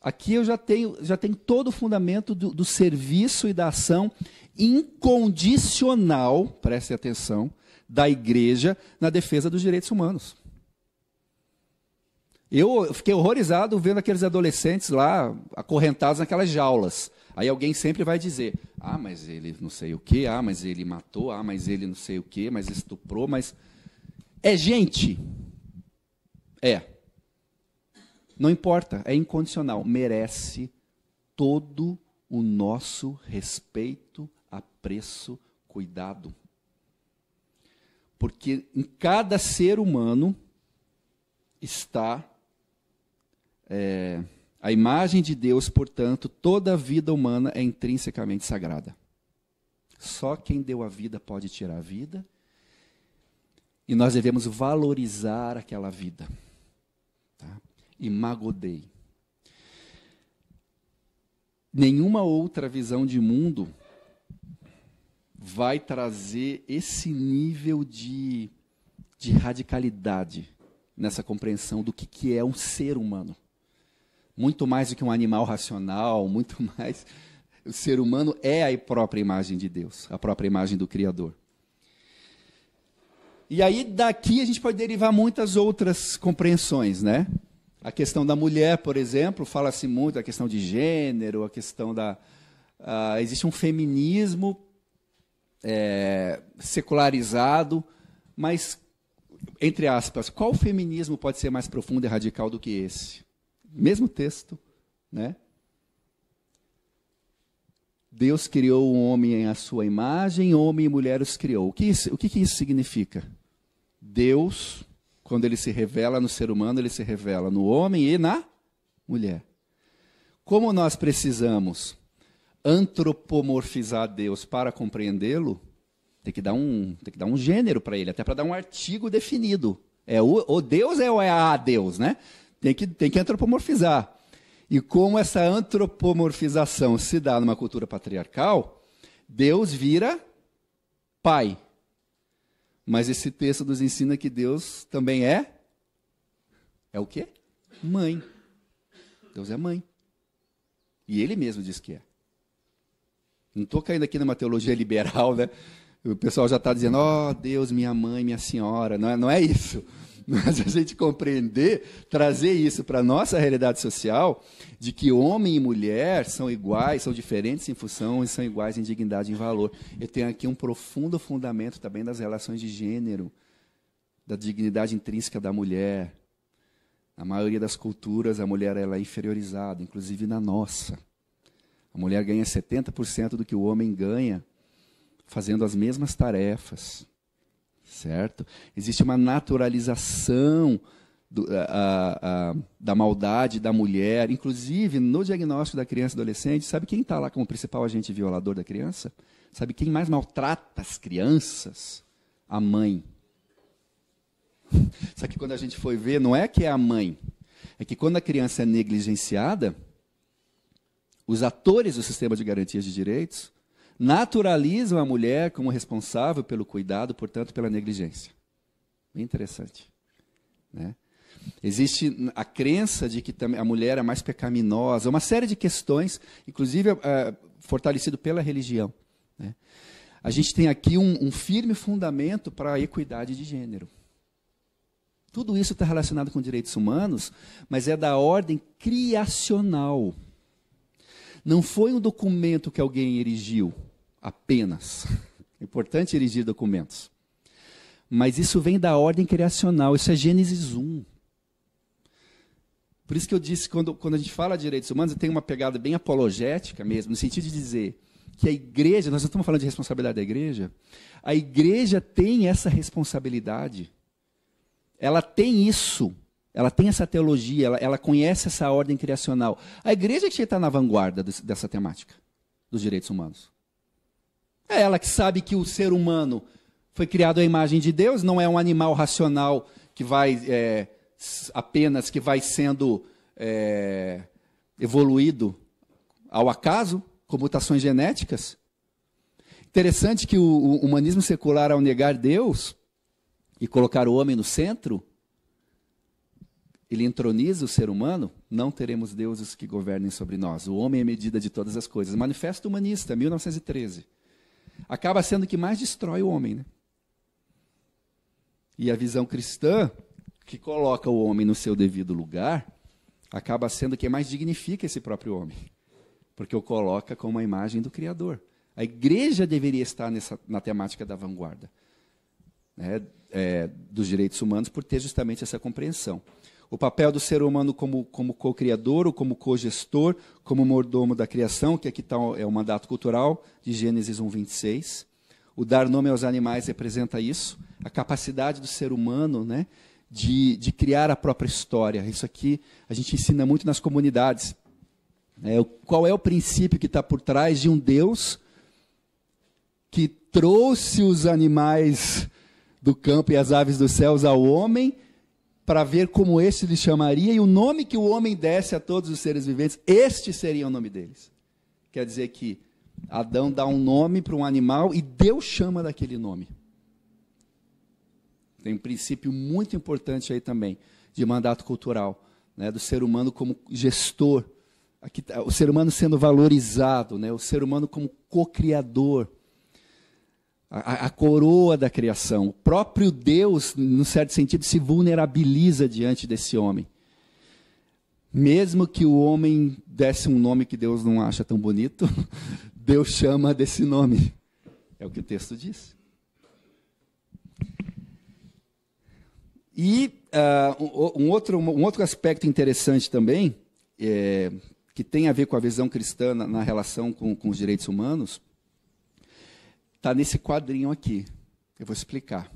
Aqui eu já tenho todo o fundamento do serviço e da ação incondicional, preste atenção, da igreja na defesa dos direitos humanos. Eu fiquei horrorizado vendo aqueles adolescentes lá, acorrentados naquelas jaulas. Aí alguém sempre vai dizer, mas ele não sei o quê, mas ele matou, mas ele não sei o quê, mas estuprou, mas... É gente. É. Não importa, é incondicional. Merece todo o nosso respeito, apreço, cuidado. Porque em cada ser humano está a imagem de Deus, portanto, toda a vida humana é intrinsecamente sagrada. Só quem deu a vida pode tirar a vida, e nós devemos valorizar aquela vida. Tá? Imago Dei. Nenhuma outra visão de mundo vai trazer esse nível de radicalidade nessa compreensão do que é um ser humano. Muito mais do que um animal racional, muito mais... O ser humano é a própria imagem de Deus, a própria imagem do Criador. E aí, daqui, a gente pode derivar muitas outras compreensões, né? A questão da mulher, por exemplo, fala-se muito da questão de gênero, a questão da... existe um feminismo secularizado, mas, entre aspas, qual feminismo pode ser mais profundo e radical do que esse? Mesmo texto, né? Deus criou o homem à sua imagem, homem e mulher os criou. O que isso significa? Deus, quando ele se revela no ser humano, ele se revela no homem e na mulher. Como nós precisamos antropomorfizar Deus para compreendê-lo, tem que dar um gênero para ele, até para dar um artigo definido. É o Deus ou é a Deus, né? Tem que antropomorfizar. E como essa antropomorfização se dá numa cultura patriarcal, Deus vira pai. Mas esse texto nos ensina que Deus também é o quê? Mãe. Deus é mãe. E ele mesmo diz que é. Não estou caindo aqui numa teologia liberal, né? O pessoal já está dizendo, Deus, minha mãe, minha senhora. Não é isso. Mas a gente compreender, trazer isso para a nossa realidade social, de que homem e mulher são iguais, são diferentes em função e são iguais em dignidade e em valor. Eu tenho aqui um profundo fundamento também das relações de gênero, da dignidade intrínseca da mulher. Na maioria das culturas, a mulher ela é inferiorizada, inclusive na nossa. A mulher ganha 70% do que o homem ganha, fazendo as mesmas tarefas. Certo? Existe uma naturalização da maldade da mulher, inclusive no diagnóstico da criança e adolescente. Sabe quem está lá como principal agente violador da criança? Sabe quem mais maltrata as crianças? A mãe. Só que quando a gente foi ver, não é que é a mãe, é que quando a criança é negligenciada, os atores do sistema de garantias de direitos naturalizam a mulher como responsável pelo cuidado, portanto, pela negligência. Bem interessante. Né? Existe a crença de que a mulher é mais pecaminosa, uma série de questões, inclusive fortalecido pela religião. Né? A gente tem aqui um firme fundamento para a equidade de gênero. Tudo isso está relacionado com direitos humanos, mas é da ordem criacional. Não foi um documento que alguém erigiu, apenas. É importante erigir documentos. Mas isso vem da ordem criacional, isso é Gênesis 1. Por isso que eu disse, quando a gente fala de direitos humanos, tem uma pegada bem apologética mesmo, no sentido de dizer que a igreja, nós não estamos falando de responsabilidade da igreja, a igreja tem essa responsabilidade. Ela tem isso Ela tem essa teologia, ela conhece essa ordem criacional. A igreja que está na vanguarda dessa temática dos direitos humanos. É ela que sabe que o ser humano foi criado à imagem de Deus, não é um animal racional que vai apenas que vai sendo evoluído ao acaso, com mutações genéticas. Interessante que o humanismo secular, ao negar Deus e colocar o homem no centro, ele entroniza o ser humano. Não teremos deuses que governem sobre nós. O homem é a medida de todas as coisas. Manifesto Humanista, 1913. Acaba sendo o que mais destrói o homem, né? E a visão cristã, que coloca o homem no seu devido lugar, acaba sendo o que mais dignifica esse próprio homem, porque o coloca como a imagem do Criador. A igreja deveria estar na temática da vanguarda, né, dos direitos humanos, por ter justamente essa compreensão. O papel do ser humano como co-criador, ou como co-gestor, como mordomo da criação, que aqui é o mandato cultural de Gênesis 1:26. O dar nome aos animais representa isso, a capacidade do ser humano, né, de criar a própria história. Isso aqui a gente ensina muito nas comunidades. Qual é o princípio que está por trás de um Deus que trouxe os animais do campo e as aves dos céus ao homem para ver como este lhe chamaria, e o nome que o homem desse a todos os seres viventes, este seria o nome deles. Quer dizer que Adão dá um nome para um animal e Deus chama daquele nome. Tem um princípio muito importante aí também, de mandato cultural, né, do ser humano como gestor, aqui, o ser humano sendo valorizado, né, o ser humano como co-criador, a coroa da criação. O próprio Deus, num certo sentido, se vulnerabiliza diante desse homem. Mesmo que o homem desse um nome que Deus não acha tão bonito, Deus chama desse nome. É o que o texto diz. E um outro aspecto interessante também, que tem a ver com a visão cristã na relação com os direitos humanos, está nesse quadrinho aqui. Eu vou explicar.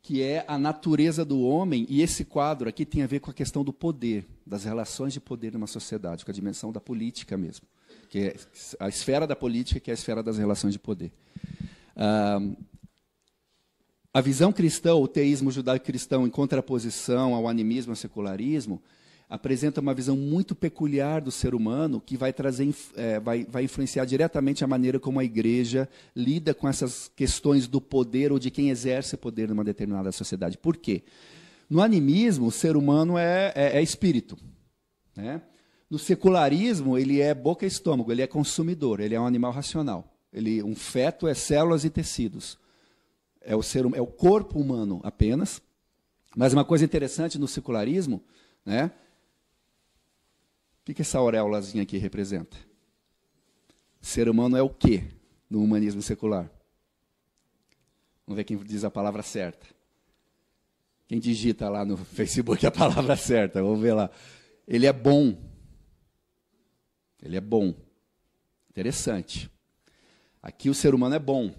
Que é a natureza do homem, e esse quadro aqui tem a ver com a questão do poder, das relações de poder numa sociedade, com a dimensão da política mesmo, que é a esfera da política, que é a esfera das relações de poder. A visão cristã, o teísmo judaico-cristão, em contraposição ao animismo, ao secularismo, apresenta uma visão muito peculiar do ser humano, que vai vai influenciar diretamente a maneira como a igreja lida com essas questões do poder ou de quem exerce poder numa determinada sociedade. Por quê? No animismo, o ser humano é espírito, né? No secularismo, ele é boca e estômago, ele é consumidor, ele é um animal racional. Um feto é células e tecidos. É o corpo humano apenas. Mas uma coisa interessante no secularismo, né? O que essa auréolazinha aqui representa? O ser humano é o quê no humanismo secular? Vamos ver quem diz a palavra certa. Quem digita lá no Facebook a palavra certa? Vamos ver lá. Ele é bom. Ele é bom. Interessante. Aqui o ser humano é bom.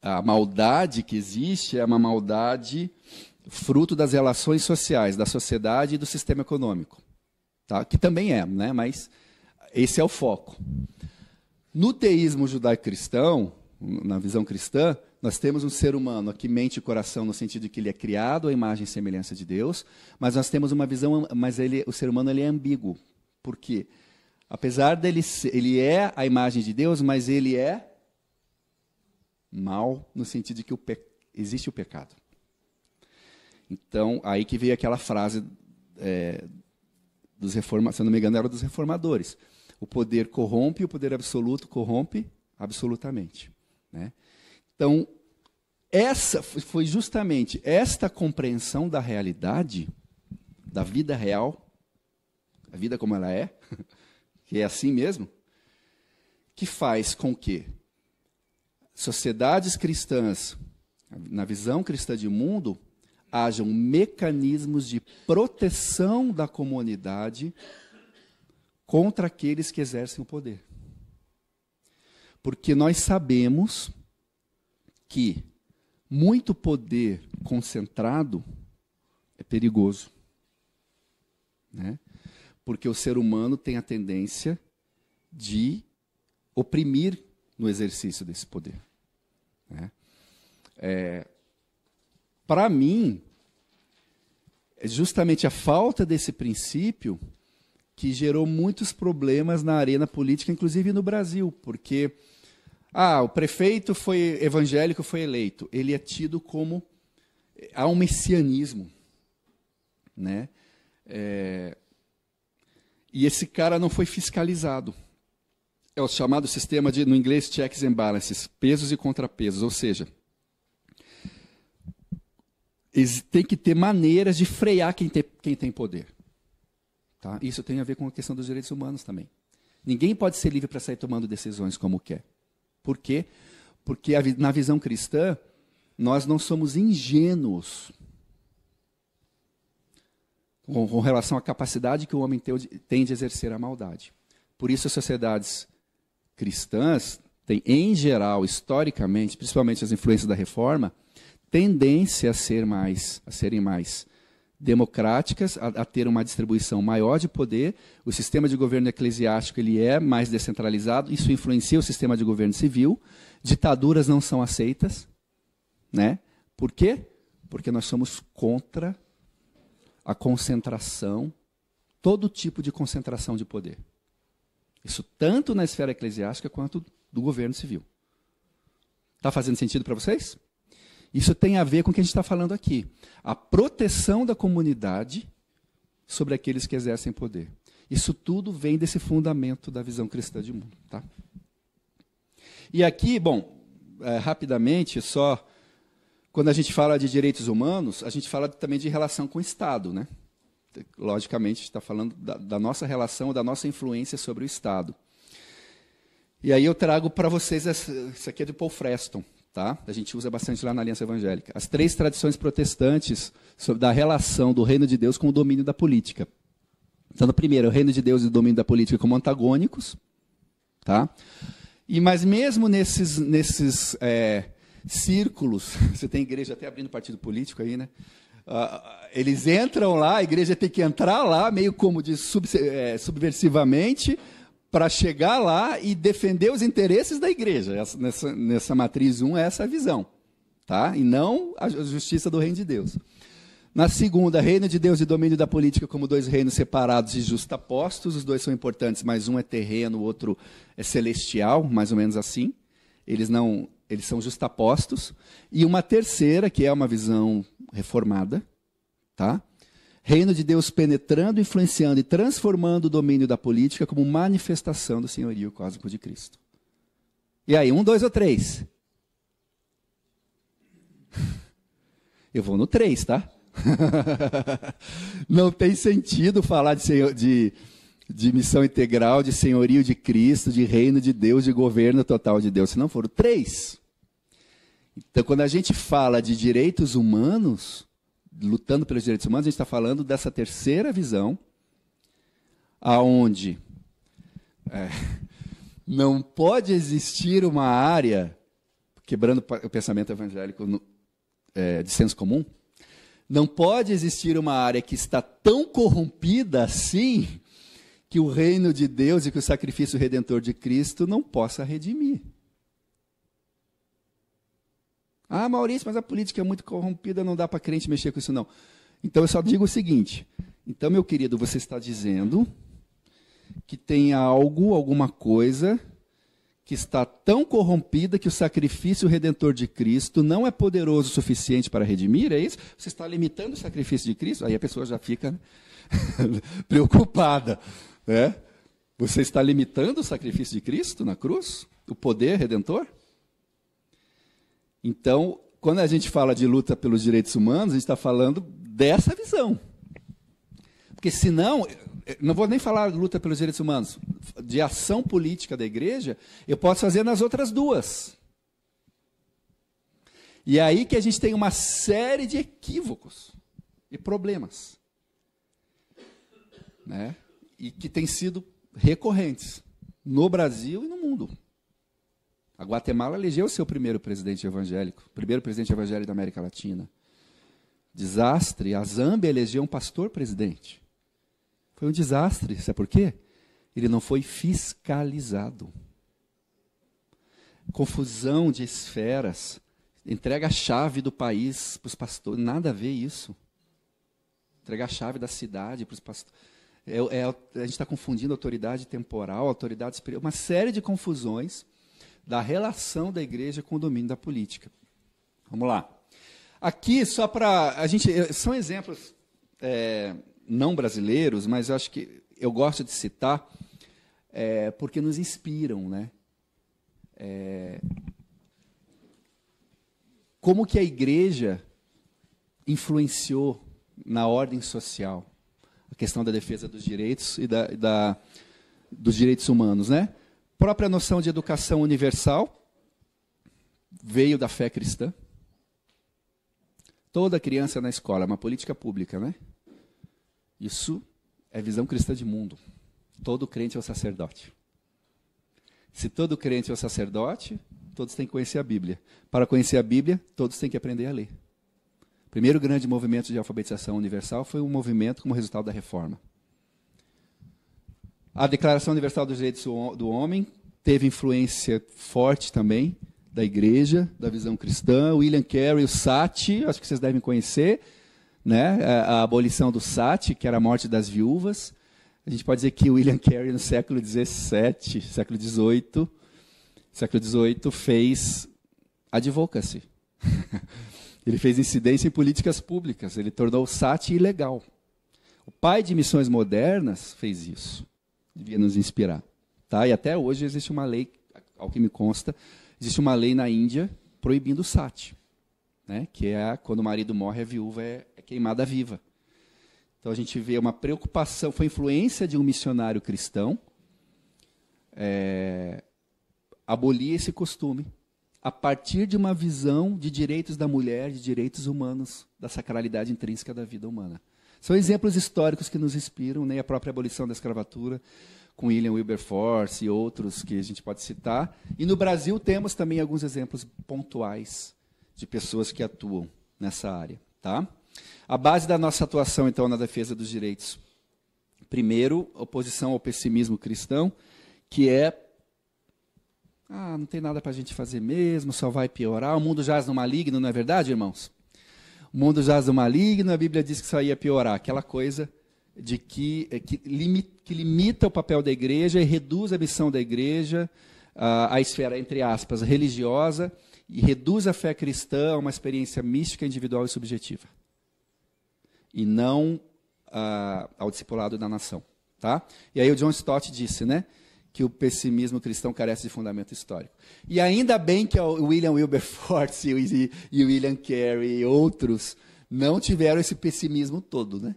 A maldade que existe é uma maldade fruto das relações sociais, da sociedade e do sistema econômico. Tá? Que também é, né? Mas esse é o foco. No teísmo judaico-cristão, na visão cristã, nós temos um ser humano que mente e coração no sentido de que ele é criado à imagem e semelhança de Deus, mas nós temos uma visão, mas o ser humano ele é ambíguo. Por quê? Apesar dele ele é a imagem de Deus, mas ele é mal no sentido de que existe o pecado. Então, aí que veio aquela frase se eu não me engano, era dos reformadores. O poder corrompe, o poder absoluto corrompe absolutamente. Né? Então, essa foi justamente esta compreensão da realidade, da vida real, a vida como ela é, que é assim mesmo, que faz com que sociedades cristãs, na visão cristã de mundo, hajam mecanismos de proteção da comunidade contra aqueles que exercem o poder. Porque nós sabemos que muito poder concentrado é perigoso. Né? Porque o ser humano tem a tendência de oprimir no exercício desse poder. Né? Para mim, é justamente a falta desse princípio que gerou muitos problemas na arena política, inclusive no Brasil, porque o prefeito foi evangélico, foi eleito. Ele é tido como... Há um messianismo. Né? E esse cara não foi fiscalizado. É o chamado sistema de, no inglês, checks and balances, pesos e contrapesos, ou seja, tem que ter maneiras de frear quem tem poder. Tá? Isso tem a ver com a questão dos direitos humanos também. Ninguém pode ser livre para sair tomando decisões como quer. Por quê? Porque na visão cristã, nós não somos ingênuos com relação à capacidade que o homem tem de exercer a maldade. Por isso, as sociedades cristãs têm, em geral, historicamente, principalmente as influências da Reforma, tendência a serem mais democráticas, a ter uma distribuição maior de poder. O sistema de governo eclesiástico ele é mais descentralizado, isso influencia o sistema de governo civil. Ditaduras não são aceitas. Né? Por quê? Porque nós somos contra a concentração, todo tipo de concentração de poder. Isso tanto na esfera eclesiástica quanto do governo civil. Está fazendo sentido para vocês? Isso tem a ver com o que a gente está falando aqui. A proteção da comunidade sobre aqueles que exercem poder. Isso tudo vem desse fundamento da visão cristã de mundo. Tá? E aqui, rapidamente, só... Quando a gente fala de direitos humanos, a gente fala também de relação com o Estado. Né? Logicamente, a gente está falando da nossa relação, da nossa influência sobre o Estado. E aí eu trago para vocês, isso aqui é de Paul Freston, tá? A gente usa bastante lá na Aliança Evangélica. As 3 tradições protestantes da relação do reino de Deus com o domínio da política. Então, no primeiro, o reino de Deus e o domínio da política como antagônicos. Tá? Mas mesmo nesses círculos, você tem igreja até abrindo partido político aí, né? Eles entram lá, a igreja tem que entrar lá, meio como de subversivamente, para chegar lá e defender os interesses da igreja. Nessa matriz 1 é essa a visão. Tá? E não a justiça do reino de Deus. Na segunda, reino de Deus e domínio da política como 2 reinos separados e justapostos. Os 2 são importantes, mas um é terreno, o outro é celestial, mais ou menos assim. Eles são justapostos. E uma terceira, que é uma visão reformada, tá? Reino de Deus penetrando, influenciando e transformando o domínio da política como manifestação do senhorio cósmico de Cristo. E aí, 1, 2 ou 3? Eu vou no 3, tá? Não tem sentido falar de missão integral, de senhorio de Cristo, de reino de Deus, de governo total de Deus, se não for o 3. Então, quando a gente fala de direitos humanos, lutando pelos direitos humanos, a gente está falando dessa terceira visão, aonde não pode existir uma área, quebrando o pensamento evangélico de senso comum, não pode existir uma área que está tão corrompida assim que o reino de Deus e que o sacrifício redentor de Cristo não possa redimir. Maurício, mas a política é muito corrompida, não dá para crente mexer com isso, não. Então, eu só digo o seguinte. Então, meu querido, você está dizendo que tem alguma coisa que está tão corrompida que o sacrifício redentor de Cristo não é poderoso o suficiente para redimir, é isso? Você está limitando o sacrifício de Cristo? Aí a pessoa já fica preocupada. Né? Você está limitando o sacrifício de Cristo na cruz? O poder redentor? Então, quando a gente fala de luta pelos direitos humanos, a gente está falando dessa visão. Porque senão, não vou nem falar de luta pelos direitos humanos, de ação política da igreja, eu posso fazer nas outras 2. E é aí que a gente tem uma série de equívocos e problemas. Né? E que têm sido recorrentes no Brasil e no mundo. A Guatemala elegeu seu primeiro presidente evangélico, primeiro presidente evangélico da América Latina. Desastre. A Zâmbia elegeu um pastor presidente. Foi um desastre. Sabe por quê? Ele não foi fiscalizado. Confusão de esferas. Entrega a chave do país para os pastores. Nada a ver isso. Entregar a chave da cidade para os pastores. A gente está confundindo autoridade temporal, autoridade espiritual. Uma série de confusões da relação da igreja com o domínio da política. Vamos lá. Aqui, só para... São exemplos não brasileiros, mas eu acho que eu gosto de citar porque nos inspiram, né? Como que a igreja influenciou na ordem social a questão da defesa dos direitos e dos direitos humanos, né? A própria noção de educação universal veio da fé cristã. Toda criança na escola é uma política pública, né? Isso é visão cristã de mundo. Todo crente é o sacerdote. Se todo crente é o sacerdote, todos têm que conhecer a Bíblia. Para conhecer a Bíblia, todos têm que aprender a ler. O primeiro grande movimento de alfabetização universal foi um movimento como resultado da Reforma. A Declaração Universal dos Direitos do Homem teve influência forte também da igreja, da visão cristã. William Carey, o SAT, acho que vocês devem conhecer, né? A abolição do SAT, que era a morte das viúvas. A gente pode dizer que William Carey, no século XVII, século XVIII, fez advocacy. Ele fez incidência em políticas públicas, ele tornou o SAT ilegal. O pai de missões modernas fez isso. Devia nos inspirar. Tá? E até hoje existe uma lei, ao que me consta, existe uma lei na Índia proibindo o SAT, né? Que é quando o marido morre, a viúva é queimada viva. Então a gente vê uma preocupação, foi influência de um missionário cristão abolir esse costume a partir de uma visão de direitos da mulher, de direitos humanos, da sacralidade intrínseca da vida humana. São exemplos históricos que nos inspiram, né? A própria abolição da escravatura, com William Wilberforce e outros que a gente pode citar. E no Brasil temos também alguns exemplos pontuais de pessoas que atuam nessa área. Tá? A base da nossa atuação, então, na defesa dos direitos. Primeiro, oposição ao pessimismo cristão, que é não tem nada para a gente fazer mesmo, só vai piorar. O mundo jaz no maligno, não é verdade, irmãos? O mundo jaz no maligno, a Bíblia diz que só ia piorar. Aquela coisa de que limita o papel da igreja e reduz a missão da igreja à esfera, entre aspas, religiosa, e reduz a fé cristã a uma experiência mística, individual e subjetiva. E não ao discipulado da nação. Tá? E aí o John Stott disse, né, que o pessimismo cristão carece de fundamento histórico. E ainda bem que o William Wilberforce e o William Carey e outros não tiveram esse pessimismo todo, né?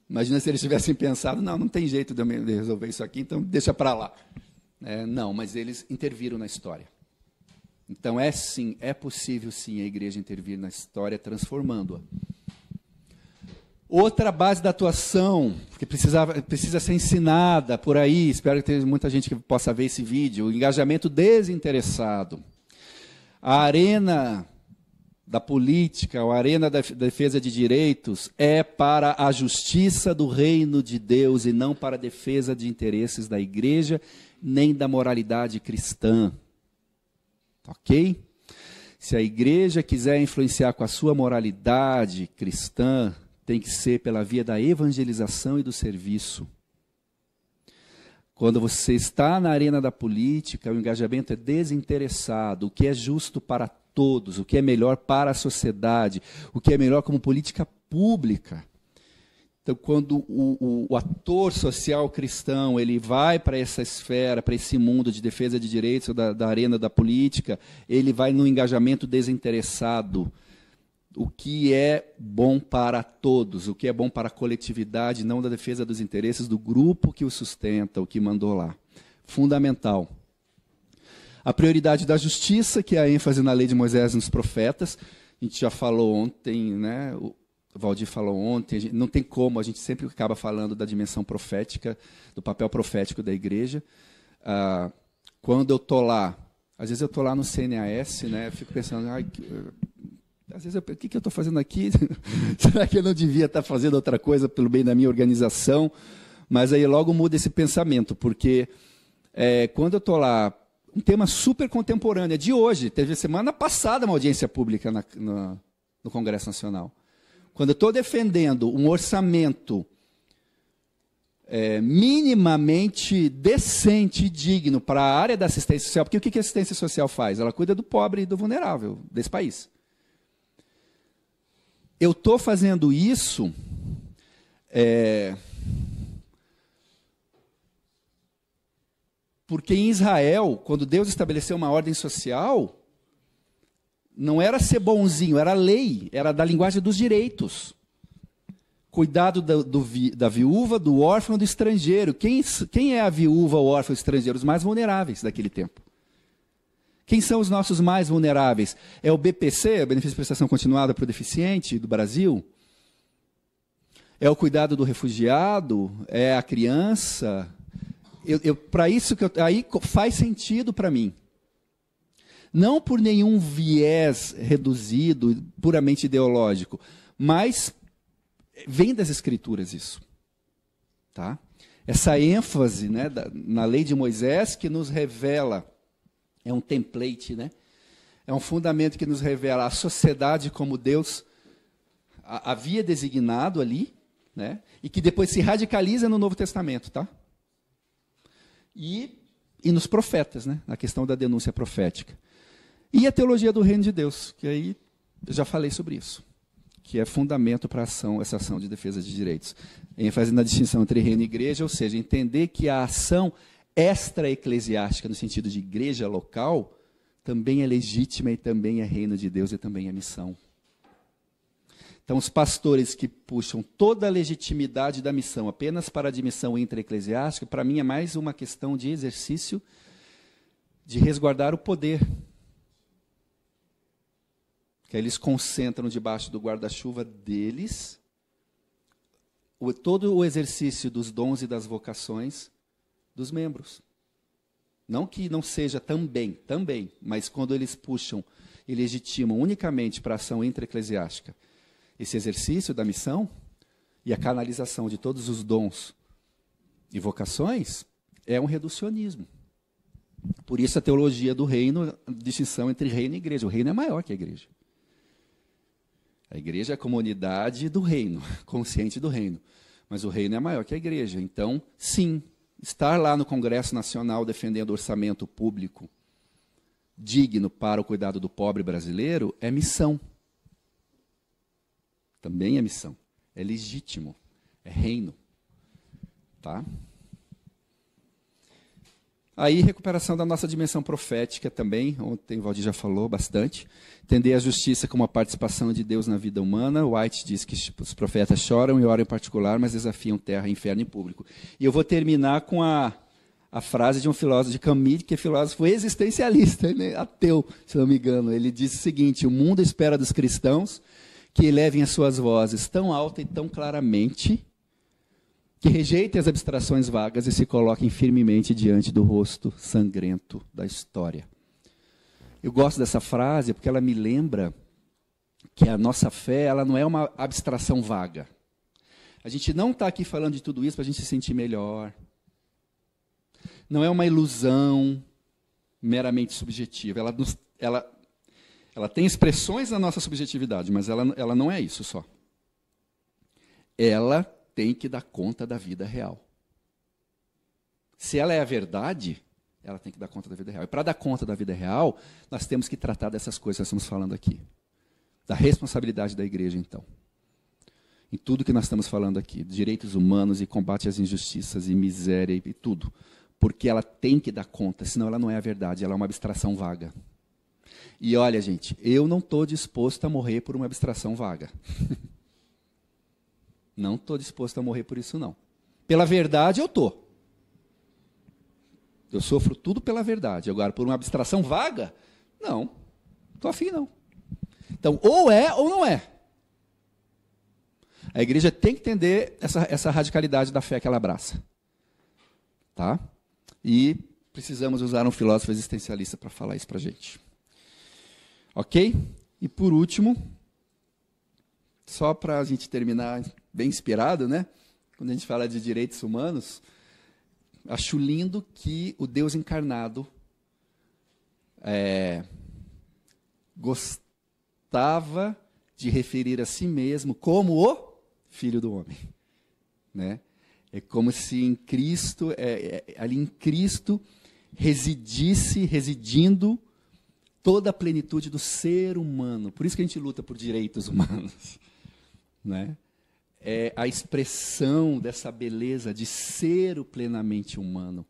Imagina se eles tivessem pensado, não tem jeito de resolver isso aqui, então deixa para lá. Não, mas eles interviram na história. Então é possível sim a igreja intervir na história, transformando-a. Outra base da atuação, que precisa ser ensinada por aí, espero que tenha muita gente que possa ver esse vídeo, o engajamento desinteressado. A arena da política, a arena da defesa de direitos, é para a justiça do reino de Deus e não para a defesa de interesses da igreja, nem da moralidade cristã. Ok? Se a igreja quiser influenciar com a sua moralidade cristã, tem que ser pela via da evangelização e do serviço. Quando você está na arena da política, o engajamento é desinteressado, o que é justo para todos, o que é melhor para a sociedade, o que é melhor como política pública. Então, quando o ator social cristão ele vai para essa esfera, para esse mundo de defesa de direitos da arena da política, ele vai no engajamento desinteressado. O que é bom para todos, o que é bom para a coletividade, não da defesa dos interesses do grupo que o sustenta, o que mandou lá. Fundamental. A prioridade da justiça, que é a ênfase na lei de Moisés e nos profetas. A gente já falou ontem, né? O Valdir falou ontem, não tem como, a gente sempre acaba falando da dimensão profética, do papel profético da igreja. Quando eu estou lá, às vezes eu estou lá no CNAS, né? Eu fico pensando, Às vezes eu penso, o que eu estou fazendo aqui? Será que eu não devia estar fazendo outra coisa pelo bem da minha organização? Mas aí logo muda esse pensamento, porque quando eu estou lá, um tema super contemporâneo, é de hoje, teve semana passada uma audiência pública no Congresso Nacional. Quando eu estou defendendo um orçamento minimamente decente e digno para a área da assistência social, porque o que a assistência social faz? Ela cuida do pobre e do vulnerável desse país. Eu estou fazendo isso porque em Israel, quando Deus estabeleceu uma ordem social, não era ser bonzinho, era lei, era da linguagem dos direitos. Cuidado da viúva, do órfão e do estrangeiro. Quem é a viúva, o órfão e o estrangeiro? Os mais vulneráveis daquele tempo. Quem são os nossos mais vulneráveis? É o BPC, o Benefício de Prestação Continuada para o Deficiente, do Brasil? É o cuidado do refugiado? É a criança? Para isso aí faz sentido para mim. Não por nenhum viés reduzido, puramente ideológico, mas vem das Escrituras isso. Tá? Essa ênfase, né, na lei de Moisés que nos revela, é um template, né? É um fundamento que nos revela a sociedade como Deus havia designado ali, né? E que depois se radicaliza no Novo Testamento. Tá? E nos profetas, né? Na questão da denúncia profética. E a teologia do reino de Deus, que aí eu já falei sobre isso, que é fundamento para essa ação de defesa de direitos. ênfase na distinção entre reino e igreja, ou seja, entender que a ação extra-eclesiástica, no sentido de igreja local, também é legítima e também é reino de Deus e também é missão. Então, os pastores que puxam toda a legitimidade da missão apenas para a dimissão intra-eclesiástica, para mim é mais uma questão de exercício de resguardar o poder. Que eles concentram debaixo do guarda-chuva deles todo o exercício dos dons e das vocações dos membros. Não que não seja também, mas quando eles puxam e legitimam unicamente para a ação intra-eclesiástica esse exercício da missão e a canalização de todos os dons e vocações, é um reducionismo. Por isso a teologia do reino, a distinção entre reino e igreja. O reino é maior que a igreja. A igreja é a comunidade do reino, consciente do reino. Mas o reino é maior que a igreja. Então, sim, estar lá no Congresso Nacional defendendo orçamento público digno para o cuidado do pobre brasileiro é missão. Também é missão. É legítimo. É reino. Tá? Aí, recuperação da nossa dimensão profética também, ontem o Valdir já falou bastante. Entender a justiça como a participação de Deus na vida humana. White diz que os profetas choram e oram em particular, mas desafiam terra, inferno em público. E eu vou terminar com a frase de um filósofo de Camus, que é filósofo existencialista, né? Ateu, se não me engano. Ele diz o seguinte: o mundo espera dos cristãos que elevem as suas vozes tão alta e tão claramente que rejeitem as abstrações vagas e se coloquem firmemente diante do rosto sangrento da história. Eu gosto dessa frase porque ela me lembra que a nossa fé ela não é uma abstração vaga. A gente não está aqui falando de tudo isso para a gente se sentir melhor. Não é uma ilusão meramente subjetiva. Ela tem expressões na nossa subjetividade, mas ela não é isso só. Ela tem que dar conta da vida real. Se ela é a verdade, ela tem que dar conta da vida real. E para dar conta da vida real, nós temos que tratar dessas coisas que nós estamos falando aqui. Da responsabilidade da igreja, então. Em tudo que nós estamos falando aqui. Direitos humanos e combate às injustiças e miséria e tudo. Porque ela tem que dar conta, senão ela não é a verdade, ela é uma abstração vaga. E olha, gente, eu não estou disposto a morrer por uma abstração vaga. Não estou disposto a morrer por isso, não. Pela verdade, eu estou. Eu sofro tudo pela verdade. Agora, por uma abstração vaga, não. Estou afim, não. Então, ou é ou não é. A igreja tem que entender essa radicalidade da fé que ela abraça. Tá? E precisamos usar um filósofo existencialista para falar isso para a gente. Ok? E por último, só para a gente terminar bem inspirado, né? Quando a gente fala de direitos humanos, acho lindo que o Deus encarnado gostava de referir a si mesmo como o Filho do Homem, né? É como se em Cristo, ali em Cristo, residindo toda a plenitude do ser humano. Por isso que a gente luta por direitos humanos, né? É a expressão dessa beleza de ser o plenamente humano.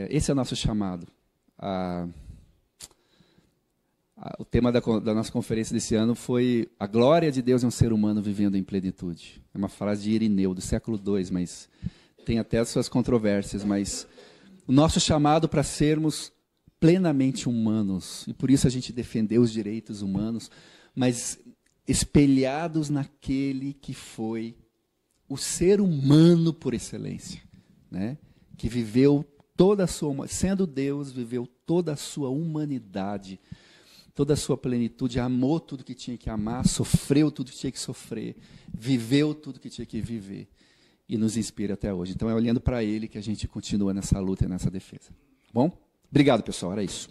Esse é o nosso chamado. O tema da nossa conferência desse ano foi a glória de Deus em um ser humano vivendo em plenitude. É uma frase de Irineu, do século II, mas tem até as suas controvérsias. Mas o nosso chamado para sermos plenamente humanos, e por isso a gente defendeu os direitos humanos, mas espelhados naquele que foi o ser humano por excelência, né? Que viveu toda a sua, sendo Deus, viveu toda a sua humanidade, toda a sua plenitude, amou tudo que tinha que amar, sofreu tudo que tinha que sofrer, viveu tudo que tinha que viver, e nos inspira até hoje. Então é olhando para Ele que a gente continua nessa luta e nessa defesa. Bom? Obrigado, pessoal. Era isso.